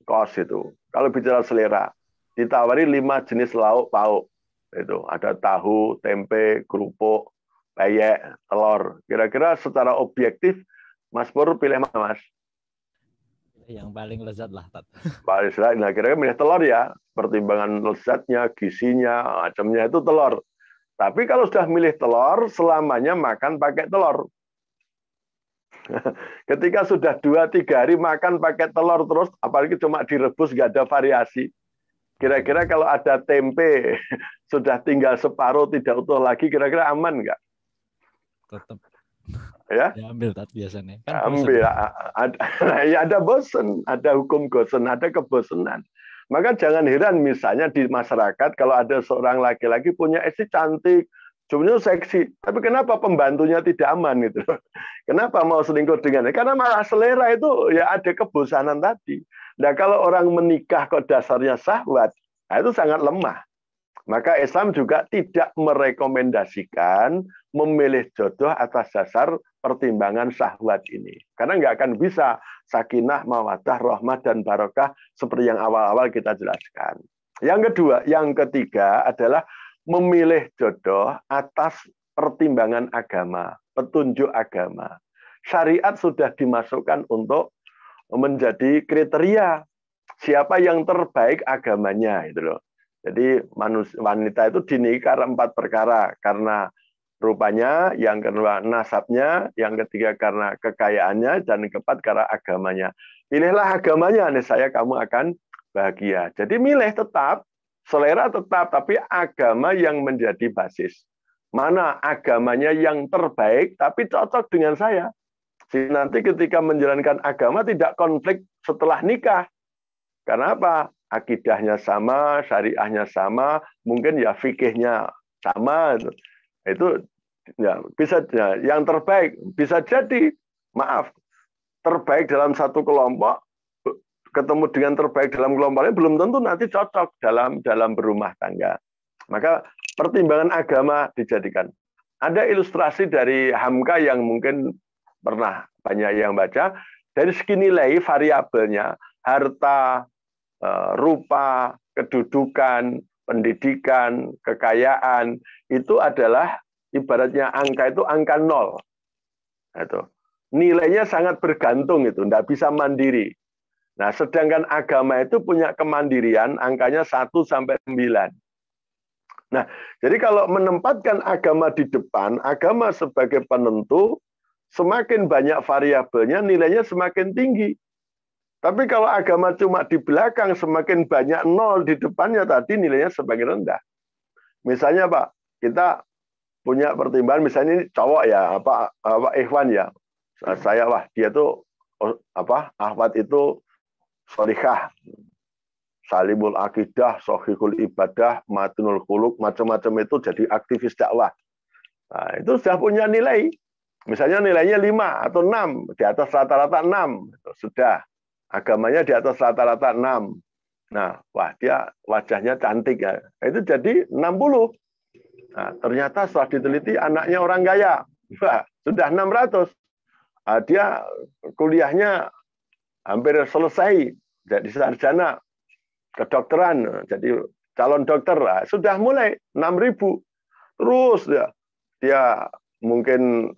kos itu, kalau bicara selera, ditawari 5 jenis lauk pauk. Itu ada tahu, tempe, kerupuk, peyek, telur. Kira-kira secara objektif, Mas Pur pilih mana, Mas? Yang paling lezat lah, Tat. Paling lezat. Nah, kira-kira pilih telur ya. Pertimbangan lezatnya, gizinya, macamnya itu telur. Tapi kalau sudah milih telur, selamanya makan pakai telur. Ketika sudah 2-3 hari makan pakai telur terus, apalagi cuma direbus, nggak ada variasi. Kira-kira kalau ada tempe, sudah tinggal separuh, tidak utuh lagi, kira-kira aman nggak? Tetap. Ya? Ambil Tat biasanya. Kan ambil. Ada bosen, ada hukum bosen, ada kebosenan. Maka jangan heran misalnya di masyarakat kalau ada seorang laki-laki punya istri cantik, sebenarnya seksi, tapi kenapa pembantunya tidak aman gitu? Kenapa mau selingkuh dengannya? Karena malah selera itu ya ada kebosanan tadi. Nah kalau orang menikah kok dasarnya syahwat, nah itu sangat lemah. Maka Islam juga tidak merekomendasikan memilih jodoh atas dasar pertimbangan syahwat ini. Karena nggak akan bisa sakinah, mawaddah, rahmah, dan barokah seperti yang awal-awal kita jelaskan. Yang kedua, yang ketiga adalah memilih jodoh atas pertimbangan agama, petunjuk agama. Syariat sudah dimasukkan untuk menjadi kriteria siapa yang terbaik agamanya, itu loh. Jadi wanita itu dinikahi karena 4 perkara, karena rupanya, yang kedua nasabnya, yang ketiga karena kekayaannya, dan yang keempat karena agamanya. Pilihlah agamanya, niscaya kamu akan bahagia. Jadi milih tetap, selera tetap, tapi agama yang menjadi basis. Mana agamanya yang terbaik, tapi cocok dengan saya. Jadi nanti ketika menjalankan agama tidak konflik setelah nikah. Karena apa? Akidahnya sama, syariahnya sama, mungkin ya fikihnya sama. Itu ya bisa ya, yang terbaik bisa jadi, maaf, terbaik dalam satu kelompok ketemu dengan terbaik dalam kelompok lain belum tentu nanti cocok dalam berumah tangga. Maka pertimbangan agama dijadikan. Ada ilustrasi dari Hamka yang mungkin pernah banyak yang baca. Dari segi nilai variabelnya, harta, rupa, kedudukan, pendidikan, kekayaan, itu adalah ibaratnya angka itu angka 0. Itu. Nilainya sangat bergantung itu, tidak bisa mandiri. Nah, sedangkan agama itu punya kemandirian, angkanya 1 sampai 9. Nah, jadi kalau menempatkan agama di depan, agama sebagai penentu, semakin banyak variabelnya, nilainya semakin tinggi. Tapi kalau agama cuma di belakang, semakin banyak nol di depannya tadi, nilainya semakin rendah. Misalnya Pak, kita punya pertimbangan, misalnya ini cowok ya, apa Ikhwan ya, saya wah dia tuh Ahmad itu sholihah, salimul akidah, sohihul ibadah, matunul khuluq, macam-macam itu jadi aktivis dakwah. Nah, itu sudah punya nilai. Misalnya nilainya 5 atau 6, di atas rata-rata 6. Sudah. Agamanya di atas rata-rata 6. Nah, wah dia wajahnya cantik ya. Itu jadi 60. Nah, ternyata setelah diteliti anaknya orang kaya. Wah, sudah 600. Nah, dia kuliahnya hampir selesai. Jadi sarjana kedokteran, jadi calon dokter. Nah, sudah mulai 6.000. Terus dia mungkin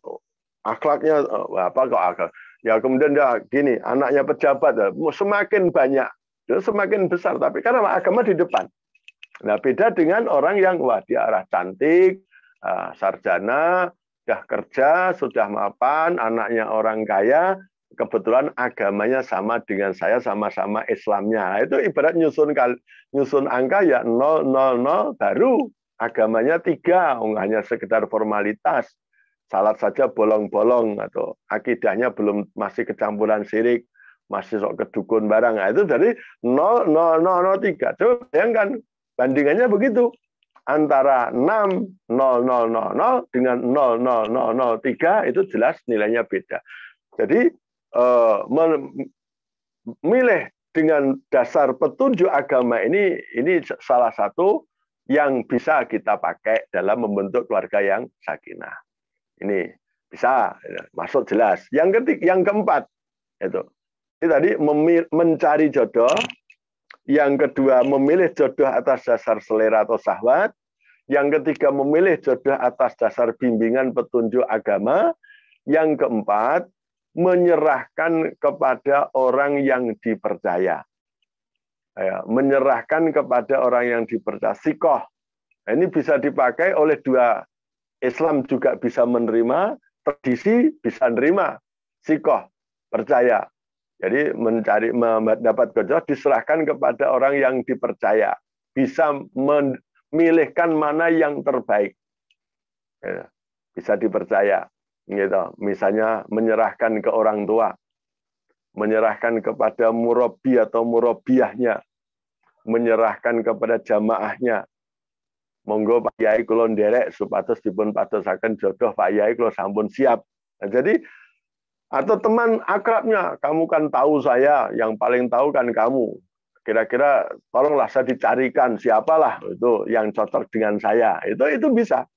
akhlaknya apa kok akhlak. Ya kemudian dia gini, anaknya pejabat, semakin banyak, semakin besar. Tapi karena agama di depan. Nah beda dengan orang yang wah dia arah cantik, sarjana, sudah kerja, sudah mapan, anaknya orang kaya, kebetulan agamanya sama dengan saya, sama-sama Islamnya. Nah, itu ibarat nyusun angka ya 000 baru agamanya 3, hanya sekedar formalitas. Salat saja bolong-bolong atau akidahnya belum, masih kecampuran syirik, masih sok kedukun barang. Nah, itu dari 0,0003. Coba bayangkan bandingannya begitu. Antara 6,0000 dengan 0,0003 itu jelas nilainya beda. Jadi memilih dengan dasar petunjuk agama ini salah satu yang bisa kita pakai dalam membentuk keluarga yang sakinah. Ini bisa masuk jelas. Yang keempat itu. Ini tadi mencari jodoh. Yang kedua memilih jodoh atas dasar selera atau syahwat. Yang ketiga memilih jodoh atas dasar bimbingan petunjuk agama. Yang keempat menyerahkan kepada orang yang dipercaya. Menyerahkan kepada orang yang dipercaya. Sikoh. Ini bisa dipakai oleh dua. Islam juga bisa menerima, tradisi bisa menerima, sikoh, percaya. Jadi mendapat jodoh diserahkan kepada orang yang dipercaya, bisa memilihkan mana yang terbaik, bisa dipercaya. Gitu. Misalnya menyerahkan ke orang tua, menyerahkan kepada murabi atau murabiyahnya, menyerahkan kepada jamaahnya. Monggo Pak Yai kula nderek supados dipun padosaken jodoh Pak Yai kula sampun siap. Nah, jadi atau teman akrabnya, kamu kan tahu saya, yang paling tahu kan kamu. Kira-kira tolonglah saya dicarikan siapalah itu yang cocok dengan saya. Itu bisa.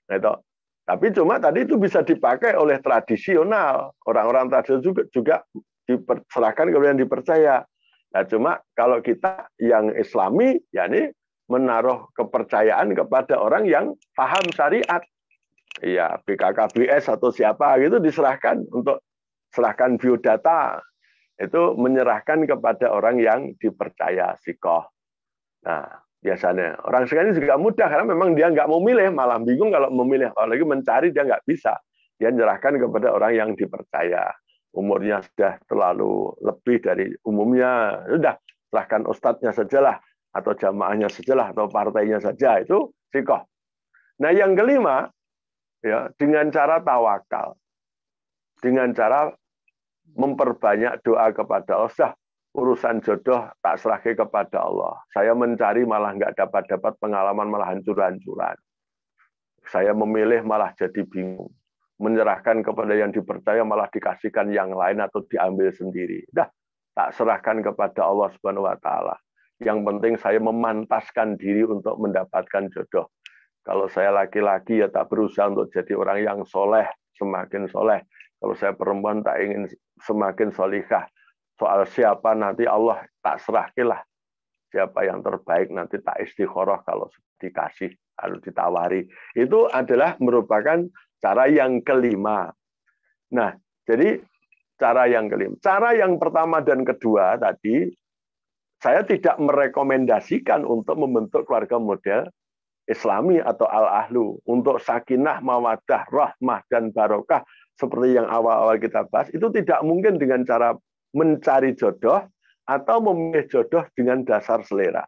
Itu. Tapi cuma tadi itu bisa dipakai oleh tradisional. Orang-orang tradisional juga diserahkan kepada yang dipercaya. Nah, cuma kalau kita yang Islami, ya ini menaruh kepercayaan kepada orang yang paham syariat. Ya, BKKBS atau siapa gitu diserahkan untuk serahkan biodata. Itu menyerahkan kepada orang yang dipercaya, sikoh. Nah, biasanya orang sekarang juga mudah karena memang dia nggak mau milih, malah bingung kalau memilih. Apalagi mencari dia nggak bisa. Dia menyerahkan kepada orang yang dipercaya. Umurnya sudah terlalu lebih dari umumnya. Sudah, serahkan ustadznya sajalah, atau jamaahnya sajalah, atau partainya saja, itu sikoh. Nah, yang kelima, ya, dengan cara tawakal, dengan cara memperbanyak doa kepada Allah. Urusan jodoh tak serahkan kepada Allah. Saya mencari malah nggak dapat pengalaman, malah hancur-hancuran. Saya memilih malah jadi bingung. Menyerahkan kepada yang dipercaya malah dikasihkan yang lain atau diambil sendiri. Dah, tak serahkan kepada Allah Subhanahu wa taala. Yang penting saya memantaskan diri untuk mendapatkan jodoh. Kalau saya laki-laki ya tak berusaha untuk jadi orang yang soleh, semakin soleh. Kalau saya perempuan tak ingin semakin solihah. Soal siapa nanti Allah tak serahkilah. Siapa yang terbaik nanti tak istikharah kalau dikasih, harus ditawari. Itu adalah merupakan cara yang kelima. Nah, jadi cara yang kelima. Cara yang pertama dan kedua tadi, saya tidak merekomendasikan untuk membentuk keluarga model Islami atau al-ahlu untuk sakinah, mawaddah, rahmah dan barokah seperti yang awal-awal kita bahas itu tidak mungkin dengan cara mencari jodoh atau memilih jodoh dengan dasar selera.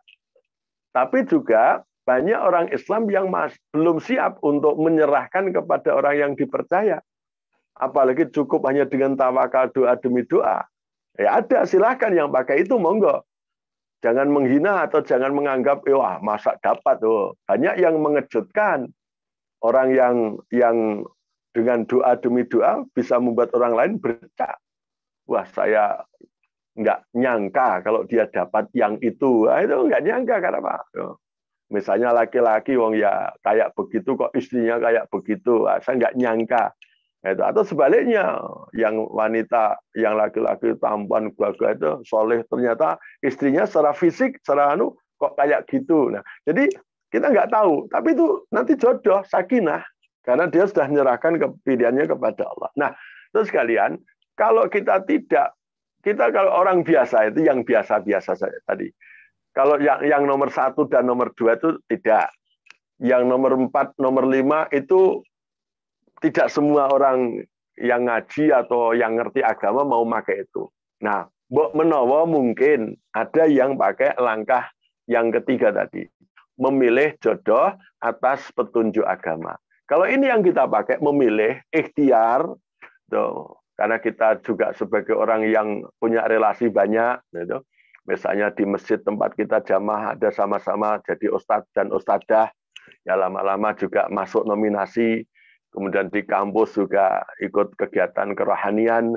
Tapi juga banyak orang Islam yang belum siap untuk menyerahkan kepada orang yang dipercaya. Apalagi cukup hanya dengan tawakal doa demi doa. Ya ada, silahkan yang pakai itu monggo. Jangan menghina atau jangan menganggap, wah masa dapat. Oh. Banyak yang mengejutkan. Orang yang dengan doa demi doa bisa membuat orang lain bercak. Wah saya nggak nyangka kalau dia dapat yang itu. Nah, itu nggak nyangka karena apa? Misalnya laki-laki, wong ya kayak begitu kok istrinya kayak begitu. Nah, saya nggak nyangka. Itu. Atau sebaliknya, yang wanita, yang laki-laki tampan gagah itu soleh, ternyata istrinya secara fisik, secara kok kayak gitu. Nah, jadi kita nggak tahu, tapi itu nanti jodoh, sakinah, karena dia sudah menyerahkan pilihannya kepada Allah. Nah, terus kalian, kalau kita kalau orang biasa itu yang biasa-biasa saja tadi. Kalau yang nomor 1 dan nomor 2 itu tidak. Yang nomor 4, nomor 5 itu tidak semua orang yang ngaji atau yang ngerti agama mau pakai itu. Nah, mbok menawa mungkin ada yang pakai langkah yang ketiga tadi, memilih jodoh atas petunjuk agama. Kalau ini yang kita pakai, memilih ikhtiar, tuh, karena kita juga sebagai orang yang punya relasi banyak, gitu. Misalnya di masjid tempat kita jamaah ada sama-sama jadi ustadz dan ustadzah, ya lama-lama juga masuk nominasi. Kemudian di kampus juga ikut kegiatan kerohanian,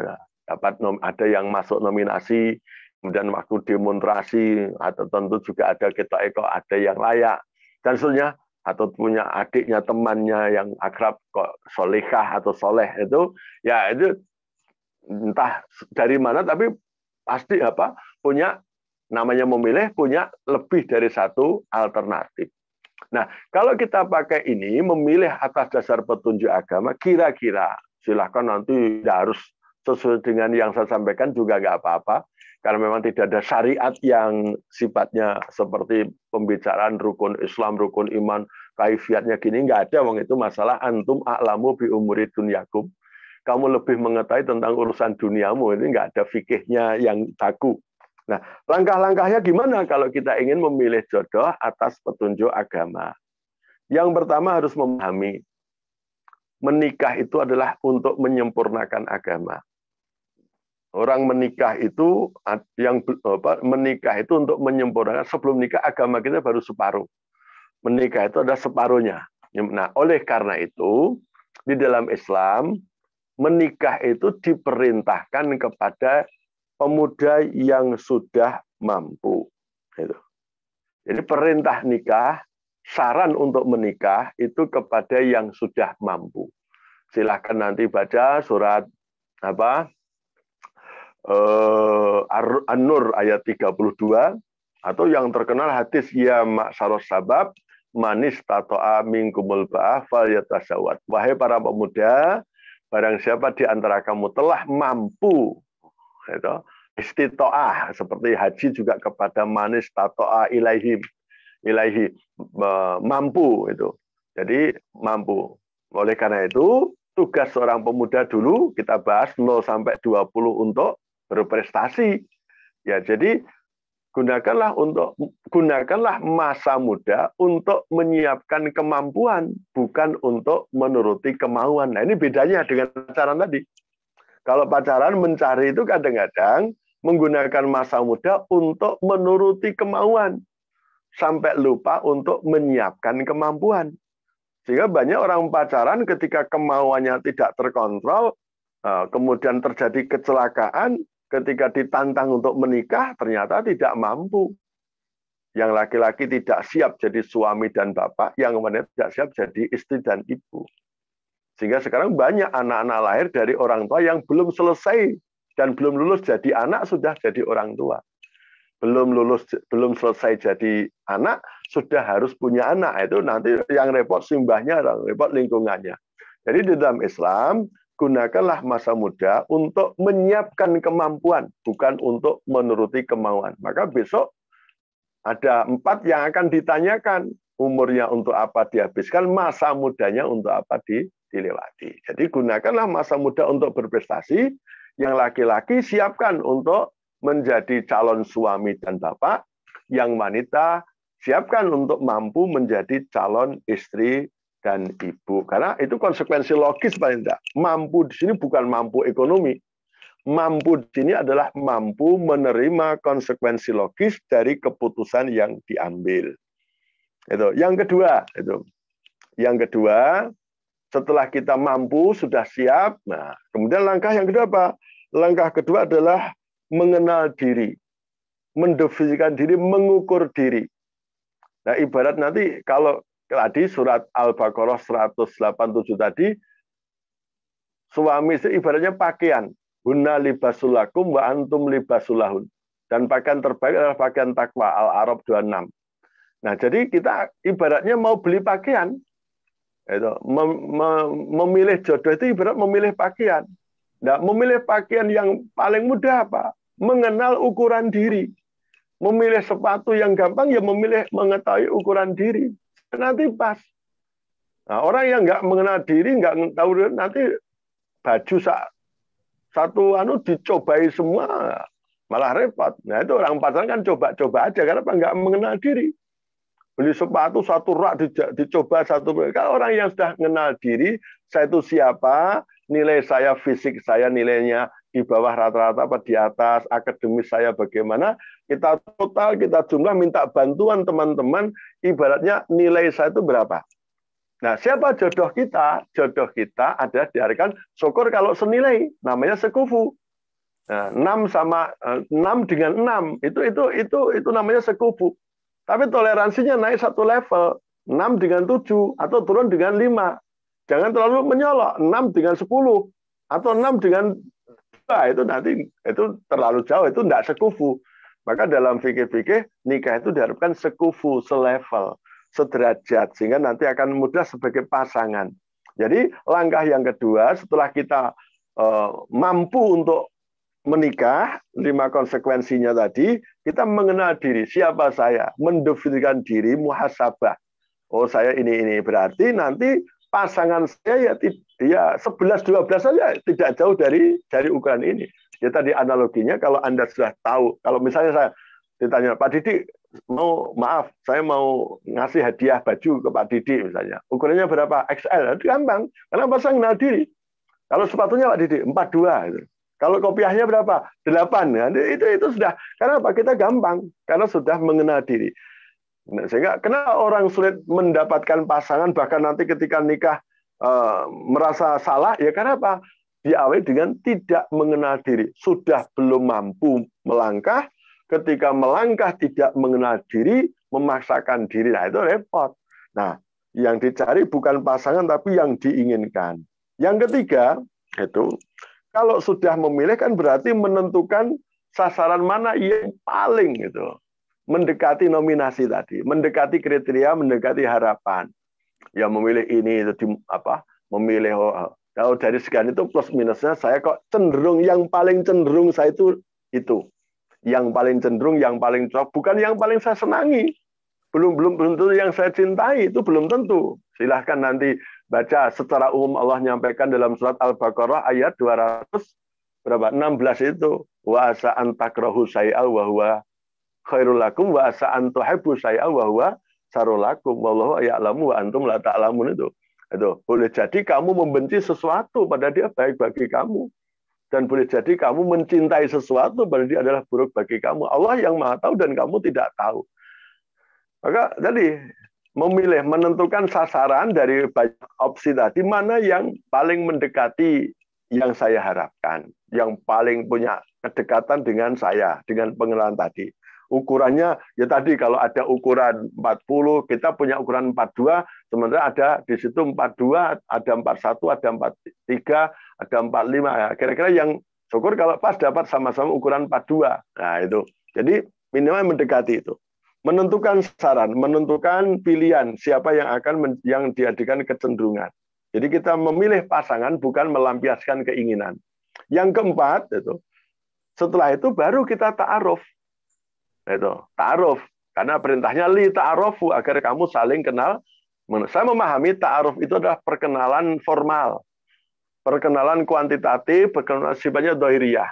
ada yang masuk nominasi, kemudian waktu demonstrasi, atau tentu juga ada ketok-ekok, ada yang layak, dan seterusnya, atau punya adiknya, temannya yang akrab, kok solehah atau soleh, itu, ya itu entah dari mana, tapi pasti punya, namanya memilih, punya lebih dari satu alternatif. Nah, kalau kita pakai ini, memilih atas dasar petunjuk agama, kira-kira, silahkan nanti tidak harus sesuai dengan yang saya sampaikan juga nggak apa-apa, karena memang tidak ada syariat yang sifatnya seperti pembicaraan rukun Islam, rukun iman, kaifiatnya gini, nggak ada, wong itu masalah antum a'lamu bi umuri dunyakum. Kamu lebih mengetahui tentang urusan duniamu, ini nggak ada fikihnya yang baku. Nah, langkah-langkahnya gimana kalau kita ingin memilih jodoh atas petunjuk agama? Yang pertama harus memahami, menikah itu adalah untuk menyempurnakan agama. Orang menikah itu menikah itu untuk menyempurnakan. Sebelum nikah agama kita baru separuh. Menikah itu ada separuhnya. Nah, oleh karena itu di dalam Islam menikah itu diperintahkan kepada pemuda yang sudah mampu. Jadi perintah nikah, saran untuk menikah itu kepada yang sudah mampu. Silahkan nanti baca surat An-Nur ayat 32, atau yang terkenal hadis ya ma'syaros sabab manis tato'a minkumul ba'ah fal yatasawwad. Wahai para pemuda, barang siapa di antara kamu telah mampu, itu istitoah, seperti haji juga kepada manis tatoa ilaihi mampu itu. Jadi mampu. Oleh karena itu tugas seorang pemuda dulu kita bahas 0 sampai 20 untuk berprestasi. Ya, jadi gunakanlah masa muda untuk menyiapkan kemampuan, bukan untuk menuruti kemauan. Nah, ini bedanya dengan pacaran tadi. Kalau pacaran mencari itu kadang-kadang menggunakan masa muda untuk menuruti kemauan, sampai lupa untuk menyiapkan kemampuan. Sehingga banyak orang pacaran ketika kemauannya tidak terkontrol, kemudian terjadi kecelakaan, ketika ditantang untuk menikah, ternyata tidak mampu. Yang laki-laki tidak siap jadi suami dan bapak, yang wanita tidak siap jadi istri dan ibu. Sehingga sekarang banyak anak-anak lahir dari orang tua yang belum selesai dan belum lulus jadi anak, sudah jadi orang tua. Belum selesai jadi anak, sudah harus punya anak. Itu nanti yang repot simbahnya, repot lingkungannya. Jadi di dalam Islam, gunakanlah masa muda untuk menyiapkan kemampuan, bukan untuk menuruti kemauan. Maka besok ada 4 yang akan ditanyakan umurnya untuk apa dihabiskan, masa mudanya untuk apa dilewati. Jadi gunakanlah masa muda untuk berprestasi. Yang laki-laki siapkan untuk menjadi calon suami dan bapak. Yang wanita siapkan untuk mampu menjadi calon istri dan ibu. Karena itu konsekuensi logis paling tidak. Mampu di sini bukan mampu ekonomi. Mampu di sini adalah mampu menerima konsekuensi logis dari keputusan yang diambil. Itu. Yang kedua, setelah kita mampu, sudah siap. Nah, kemudian langkah yang kedua apa? Langkah kedua adalah mengenal diri, mendefinisikan diri, mengukur diri. Nah, ibarat nanti kalau tadi surat Al-Baqarah 187 tadi, suami itu ibaratnya pakaian. Hunna libasulakum wa antum libasulahun. Dan pakaian terbaik adalah pakaian takwa, Al-A'raf 26. Nah, jadi kita ibaratnya mau beli pakaian. Itu, memilih jodoh itu ibarat memilih pakaian. Nah, memilih pakaian yang paling mudah apa? Mengenal ukuran diri. Memilih sepatu yang gampang ya mengetahui ukuran diri. Nanti pas. Nah, orang yang nggak mengenal diri, nggak tahu nanti baju satu dicobai semua, malah repot. Nah, itu orang pacaran kan coba-coba aja karena nggak mengenal diri. Beli sepatu satu rak dicoba satu. Kalau orang yang sudah mengenal diri, saya itu siapa, nilai saya, fisik saya nilainya di bawah rata-rata apa di atas, akademis saya bagaimana, kita total, kita jumlah, minta bantuan teman-teman, ibaratnya nilai saya itu berapa. Nah, siapa jodoh kita? Jodoh kita ada diartikan syukur kalau senilai, namanya sekufu. Nah, 6 dengan 6 itu namanya sekufu. Tapi toleransinya naik satu level, 6 dengan 7 atau turun dengan 5. Jangan terlalu menyolok, 6 dengan 10 atau 6 dengan 2, itu nanti itu terlalu jauh, itu tidak sekufu. Maka dalam fikih-fikih nikah itu diharapkan sekufu, selevel, sederajat, sehingga nanti akan mudah sebagai pasangan. Jadi langkah yang kedua setelah kita mampu untuk menikah, 5 konsekuensinya tadi, kita mengenal diri, siapa saya, mendefinisikan diri, muhasabah. Oh, saya ini berarti nanti pasangan saya ya 11-12 saja tidak jauh dari ukuran ini. Ya tadi analoginya kalau Anda sudah tahu, kalau misalnya saya ditanya, Pak Didi, saya mau ngasih hadiah baju ke Pak Didi misalnya. Ukurannya berapa? XL. Itu gampang, karena pasangan kenal diri. Kalau sepatunya Pak Didi 42 gitu. Kalau kopiahnya berapa? 8. Nah, itu sudah. Karena apa? Kita gampang. Karena sudah mengenal diri. Nah, sehingga kenapa orang sulit mendapatkan pasangan, bahkan nanti ketika nikah merasa salah, ya karena apa? Diawali dengan tidak mengenal diri. Sudah belum mampu melangkah, ketika melangkah tidak mengenal diri, memaksakan diri. Nah, itu repot. Nah, yang dicari bukan pasangan, tapi yang diinginkan. Yang ketiga, itu kalau sudah memilih kan berarti menentukan sasaran mana yang paling gitu. Mendekati nominasi tadi, mendekati kriteria, mendekati harapan. Ya memilih ini itu memilih kalau dari sekian itu plus minusnya saya kok cenderung yang paling cenderung saya itu. Yang paling cenderung, yang paling cocok, bukan yang paling saya senangi. Belum tentu yang saya cintai, itu belum tentu. Silahkan nanti baca secara umum Allah nyampaikan dalam surat Al-Baqarah ayat 216 itu. Wa asa an takrahu syai'an wa huwa khairul lakum wa asa an tuhibbu syai'an wa huwa syarrul lakum wallahu ya'lamu wa antum la ta'lamun itu. Itu boleh jadi kamu membenci sesuatu padahal dia baik bagi kamu. Dan boleh jadi kamu mencintai sesuatu padahal dia adalah buruk bagi kamu. Allah yang Maha tahu dan kamu tidak tahu. Maka tadi memilih, menentukan sasaran dari banyak opsi tadi, mana yang paling mendekati yang saya harapkan, yang paling punya kedekatan dengan saya, dengan pengenalan tadi. Ukurannya, ya tadi kalau ada ukuran 40, kita punya ukuran 42, sementara ada di situ 42, ada 41, ada 43, ada 45. Ya, kira-kira yang syukur kalau pas dapat sama-sama ukuran 42. Nah itu. Jadi minimal mendekati itu. Menentukan sasaran, menentukan pilihan siapa yang akan yang diadakan kecenderungan. Jadi kita memilih pasangan bukan melampiaskan keinginan. Yang keempat itu, setelah itu baru kita ta'aruf. Itu ta'aruf. Karena perintahnya li ta'arofu, agar kamu saling kenal. Saya memahami ta'aruf itu adalah perkenalan formal. Perkenalan kuantitatif, perkenalan sifatnya dohiriyah.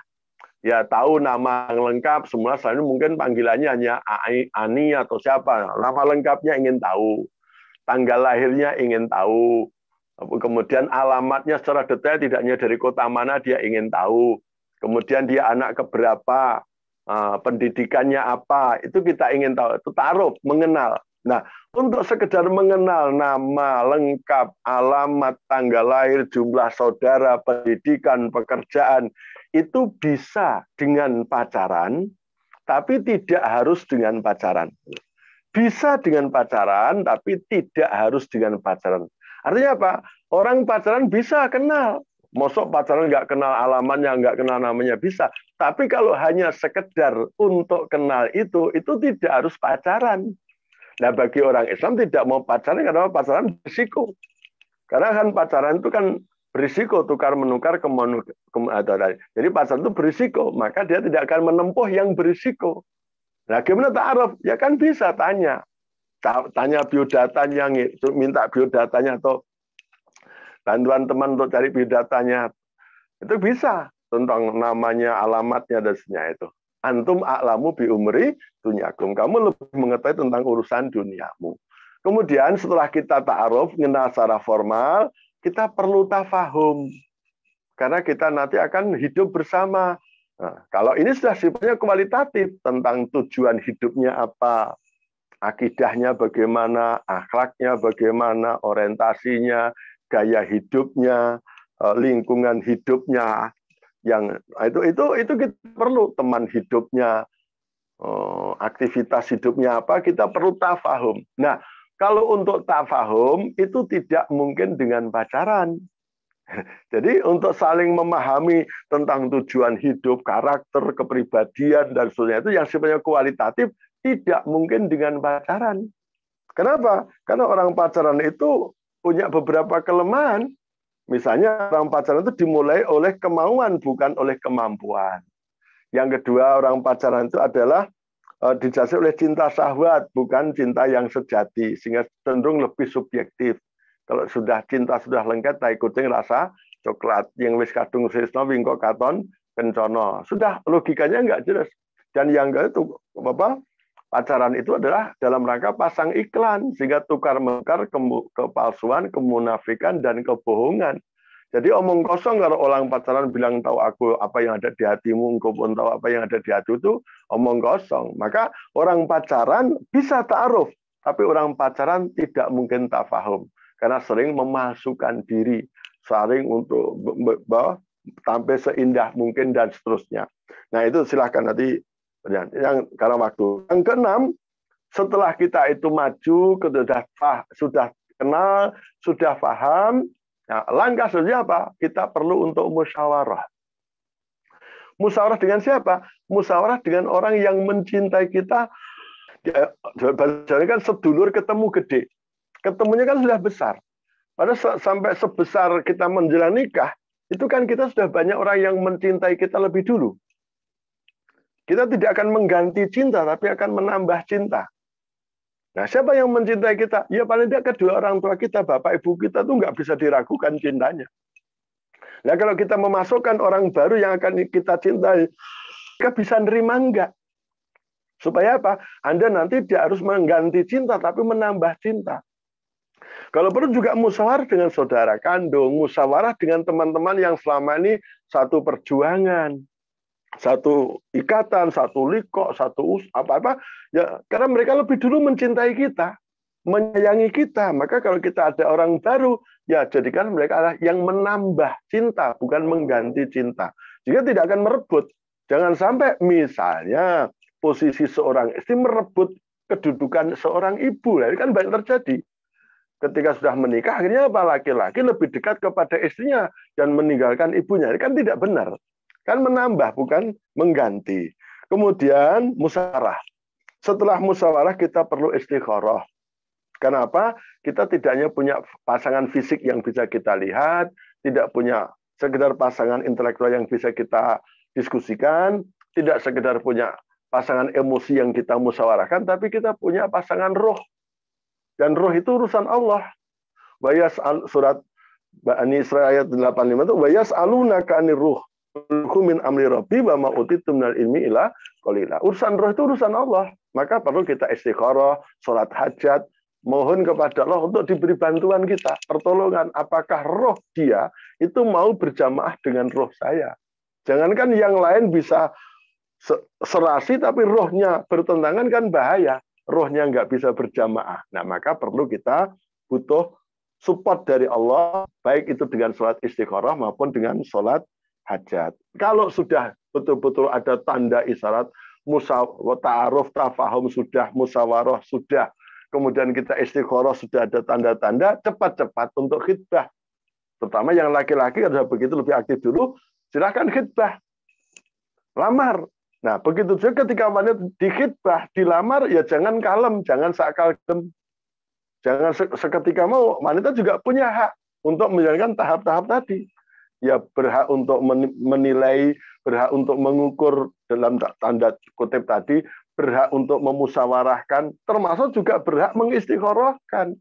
Ya tahu nama lengkap, semua selain mungkin panggilannya hanya Ani atau siapa. Nama lengkapnya ingin tahu. Tanggal lahirnya ingin tahu. Kemudian alamatnya secara detail, tidak hanya dari kota mana dia ingin tahu. Kemudian dia anak keberapa, pendidikannya apa, itu kita ingin tahu. Itu ta'aruf, mengenal. Nah, untuk sekedar mengenal nama lengkap, alamat, tanggal lahir, jumlah saudara, pendidikan, pekerjaan, itu bisa dengan pacaran, tapi tidak harus dengan pacaran. Bisa dengan pacaran, tapi tidak harus dengan pacaran. Artinya apa? Orang pacaran bisa kenal. Mosok pacaran nggak kenal alamatnya, nggak kenal namanya, bisa. Tapi kalau hanya sekedar untuk kenal itu tidak harus pacaran. Nah, bagi orang Islam tidak mau pacaran karena pacaran berisiko. Karena kan pacaran itu kan berisiko, tukar-menukar, jadi pacaran itu berisiko, maka dia tidak akan menempuh yang berisiko. Nah, gimana ta'aruf? Ya kan bisa tanya biodatanya, minta biodatanya atau bantuan teman untuk cari biodatanya. Itu bisa, tentang namanya, alamatnya, dan sebagainya itu. Antum a'lamu bi umri dunyakum. Kamu lebih mengetahui tentang urusan duniamu. Kemudian setelah kita ta'aruf, mengenal secara formal, kita perlu tafahum. Karena kita nanti akan hidup bersama. Nah, kalau ini sudah sifatnya kualitatif, tentang tujuan hidupnya apa, akidahnya bagaimana, akhlaknya bagaimana, orientasinya, gaya hidupnya, lingkungan hidupnya, yang itu kita perlu, teman hidupnya, aktivitas hidupnya apa, kita perlu tafahum. Nah, kalau untuk tafahum itu tidak mungkin dengan pacaran. Jadi untuk saling memahami tentang tujuan hidup, karakter, kepribadian, dan sebagainya itu yang sifatnya kualitatif tidak mungkin dengan pacaran. Kenapa? Karena orang pacaran itu punya beberapa kelemahan. Misalnya orang pacaran itu dimulai oleh kemauan, bukan oleh kemampuan. Yang kedua, orang pacaran itu adalah dijasih oleh cinta syahwat, bukan cinta yang sejati, sehingga cenderung lebih subjektif. Kalau sudah cinta sudah lengket, tai kucing rasa coklat, yang wis kadung sisno wingko katon kencono. Sudah logikanya nggak jelas. Dan yang itu apa? Pacaran itu adalah dalam rangka pasang iklan, sehingga tukar-menukar kepalsuan, kemunafikan, dan kebohongan. Jadi omong kosong kalau orang pacaran bilang tahu aku apa yang ada di hatimu, engkau pun tahu apa yang ada di hati itu, omong kosong. Maka orang pacaran bisa ta'aruf, tapi orang pacaran tidak mungkin tafahum. Karena sering memasukkan diri, saling untuk tampil seindah mungkin, dan seterusnya. Nah itu silahkan nanti, yang karena waktu. Yang keenam, setelah kita itu maju, sudah kenal, sudah paham, nah, langkah selanjutnya apa? Kita perlu untuk musyawarah. Musyawarah dengan siapa? Musyawarah dengan orang yang mencintai kita. Jadi kan sedulur ketemu gede. Ketemunya kan sudah besar. Padahal sampai sebesar kita menjalani nikah, itu kan kita sudah banyak orang yang mencintai kita lebih dulu. Kita tidak akan mengganti cinta, tapi akan menambah cinta. Nah, siapa yang mencintai kita? Ya paling tidak kedua orang tua kita, bapak ibu kita tuh nggak bisa diragukan cintanya. Nah, kalau kita memasukkan orang baru yang akan kita cintai, kita bisa nerima enggak? Supaya apa? Anda nanti tidak harus mengganti cinta, tapi menambah cinta. Kalau perlu juga musyawarah dengan saudara kandung, musyawarah dengan teman-teman yang selama ini satu perjuangan, satu ikatan, satu likok, satu apa-apa, ya karena mereka lebih dulu mencintai kita, menyayangi kita. Maka kalau kita ada orang baru, ya jadikan mereka adalah yang menambah cinta, bukan mengganti cinta. Jika tidak akan merebut. Jangan sampai misalnya posisi seorang istri merebut kedudukan seorang ibu. Ini kan banyak terjadi. Ketika sudah menikah, akhirnya apa? Laki-laki lebih dekat kepada istrinya dan meninggalkan ibunya. Ini kan tidak benar. Kan menambah, bukan mengganti. Kemudian musyawarah. Setelah musyawarah kita perlu istikharah. Kenapa? Kita tidak hanya punya pasangan fisik yang bisa kita lihat, tidak punya sekedar pasangan intelektual yang bisa kita diskusikan, tidak sekedar punya pasangan emosi yang kita musyawarahkan, tapi kita punya pasangan roh. Dan roh itu urusan Allah. Surat Bani Israil ayat 85 itu wayas'alunaka 'anir ruh min amri rabbi wa ma utitum minal ilmi illa qalila. Urusan roh itu urusan Allah. Maka perlu kita istikharah, salat hajat, mohon kepada Allah untuk diberi bantuan kita, pertolongan. Apakah roh dia itu mau berjamaah dengan roh saya? Jangankan yang lain bisa serasi, tapi rohnya bertentangan kan bahaya. Rohnya nggak bisa berjamaah. Nah, maka perlu kita butuh support dari Allah, baik itu dengan sholat istikharah maupun dengan sholat hajat. Kalau sudah betul-betul ada tanda isyarat, ta'aruf, tafahum sudah, musyawarah sudah, kemudian kita istikharah sudah ada tanda-tanda, cepat-cepat untuk khitbah. Terutama yang laki-laki ada begitu lebih aktif dulu, silahkan khitbah. Lamar. Nah, begitu juga ketika wanita dikhitbah, dilamar, ya jangan kalem, jangan sakal kalem. Jangan seketika mau, wanita juga punya hak untuk menjalankan tahap-tahap tadi. Ya berhak untuk menilai, berhak untuk mengukur dalam tanda kutip tadi, berhak untuk memusyawarahkan, termasuk juga berhak mengistikharahkan.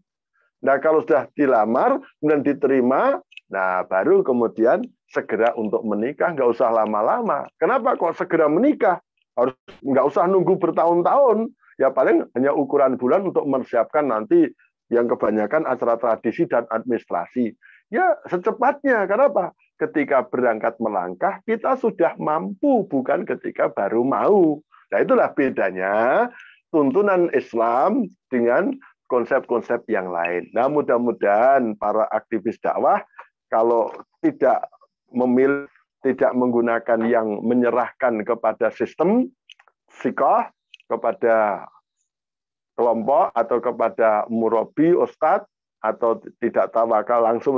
Nah, kalau sudah dilamar, kemudian diterima, nah baru kemudian segera untuk menikah, nggak usah lama-lama. Kenapa kok segera menikah? Harus nggak usah nunggu bertahun-tahun. Ya paling hanya ukuran bulan untuk mempersiapkan nanti yang kebanyakan acara tradisi dan administrasi. Ya secepatnya. Kenapa? Ketika berangkat melangkah, kita sudah mampu, bukan ketika baru mau. Nah itulah bedanya tuntunan Islam dengan konsep-konsep yang lain. Nah mudah-mudahan para aktivis dakwah kalau tidak memilih, tidak menggunakan yang menyerahkan kepada sistem, sikoh, kepada kelompok, atau kepada murabi, ustadz, atau tidak tawakal langsung,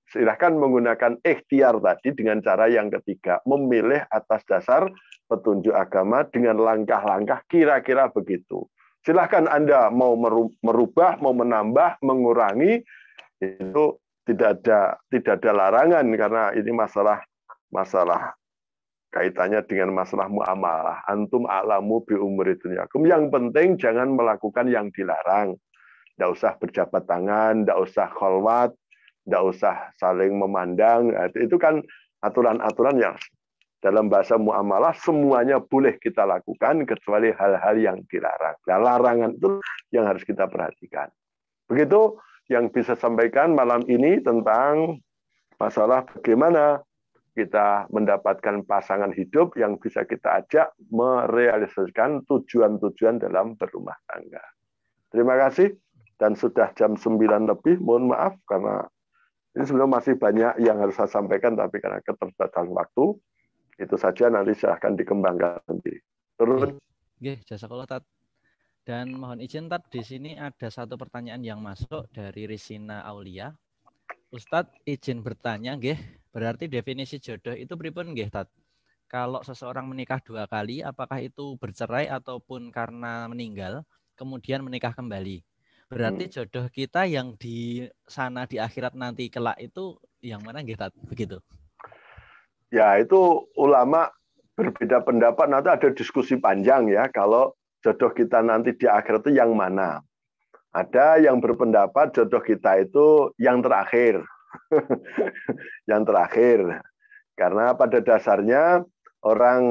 silahkan menggunakan ikhtiar tadi dengan cara yang ketiga, memilih atas dasar petunjuk agama dengan langkah-langkah kira-kira begitu. Silahkan Anda mau merubah, mau menambah, mengurangi, itu tidak ada larangan, karena ini masalah kaitannya dengan masalah muamalah. Antum a'lamu bi umuri dunyakum. Yang penting jangan melakukan yang dilarang. Tidak usah berjabat tangan, tidak usah kholwat, tidak usah saling memandang. Itu kan aturan-aturan yang dalam bahasa muamalah semuanya boleh kita lakukan kecuali hal-hal yang dilarang. Nah, larangan itu yang harus kita perhatikan. Begitu yang bisa sampaikan malam ini tentang masalah bagaimana kita mendapatkan pasangan hidup yang bisa kita ajak merealisasikan tujuan-tujuan dalam berumah tangga. Terima kasih, dan sudah jam 9 lebih, mohon maaf karena ini sebenarnya masih banyak yang harus saya sampaikan, tapi karena keterbatasan waktu, itu saja, nanti silahkan dikembangkan sendiri. Turun. Oke, jazakallah Tat. Dan mohon izin Tat, di sini ada satu pertanyaan yang masuk dari Risina Aulia. Ustadz izin bertanya, nggih, berarti definisi jodoh itu pripun nggih Tat? Kalau seseorang menikah 2 kali, apakah itu bercerai ataupun karena meninggal, kemudian menikah kembali? Berarti jodoh kita yang di sana di akhirat nanti kelak itu yang mana nggih Tat? Begitu. Ya, itu ulama berbeda pendapat, nanti ada diskusi panjang ya, kalau jodoh kita nanti di akhirat itu yang mana. Ada yang berpendapat jodoh kita itu yang terakhir. Yang terakhir. Karena pada dasarnya orang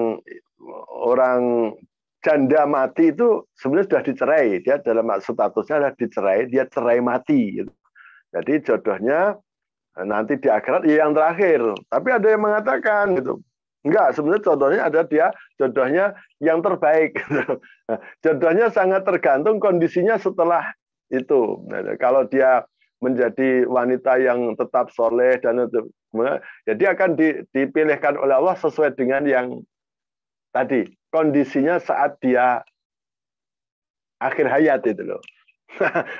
janda mati itu sebenarnya sudah dicerai. Dia dalam statusnya adalah dicerai, dia cerai mati. Jadi jodohnya nanti di akhirat ya yang terakhir. Tapi ada yang mengatakan gitu. Enggak, sebenarnya contohnya ada dia jodohnya yang terbaik. Jodohnya sangat tergantung kondisinya setelah itu. Nah, kalau dia menjadi wanita yang tetap soleh dan itu, ya dia akan dipilihkan oleh Allah sesuai dengan yang tadi kondisinya saat dia akhir hayat itu loh.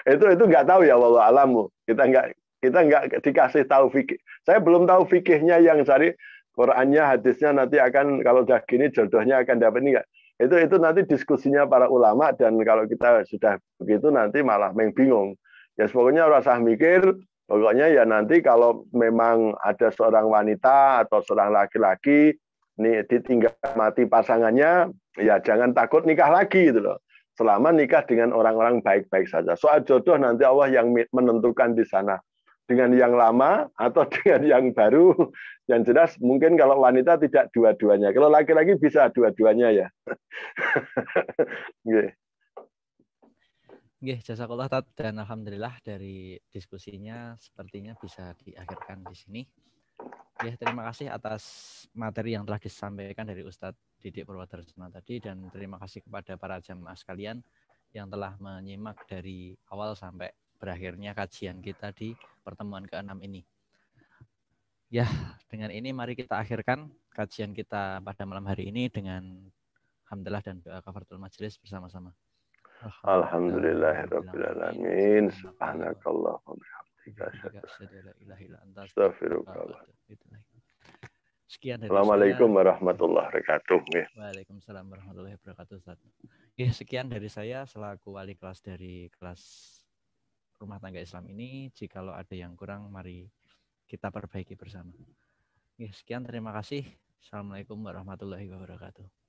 itu nggak tahu ya, wallahu alamu. Kita nggak dikasih tahu fikih. Saya belum tahu fikihnya yang cari Qurannya, hadisnya nanti akan kalau udah gini jodohnya akan dapat ini nggak. Itu nanti diskusinya para ulama, dan kalau kita sudah begitu nanti malah bingung. Ya pokoknya rasa mikir, pokoknya ya nanti kalau memang ada seorang wanita atau seorang laki-laki nih ditinggal mati pasangannya, ya jangan takut nikah lagi gitu loh. Selama nikah dengan orang-orang baik-baik saja. Soal jodoh nanti Allah yang menentukan di sana. Dengan yang lama atau dengan yang baru, yang jelas mungkin kalau wanita tidak dua-duanya. Kalau laki-laki bisa dua-duanya ya. Jazakallah Tat, dan alhamdulillah dari diskusinya sepertinya bisa diakhirkan di sini. Terima kasih atas materi yang telah disampaikan dari Ustadz Didik Purwodarsono tadi, dan terima kasih kepada para jamaah sekalian yang telah menyimak dari awal sampai berakhirnya kajian kita di pertemuan ke-6 ini. Ya, dengan ini mari kita akhirkan kajian kita pada malam hari ini dengan alhamdulillah dan doa kafaratul majelis bersama-sama. Alhamdulillahirabbil alamin. Subhanakallah wa bihamdika astaghfirullah. Sekian dari Assalamualaikum saya. warahmatullahi wabarakatuh. Waalaikumsalam warahmatullahi wabarakatuh. Sekian dari saya selaku wali kelas dari kelas Rumah Tangga Islam ini. Jikalau ada yang kurang, mari kita perbaiki bersama. Sekian, terima kasih. Assalamualaikum warahmatullahi wabarakatuh.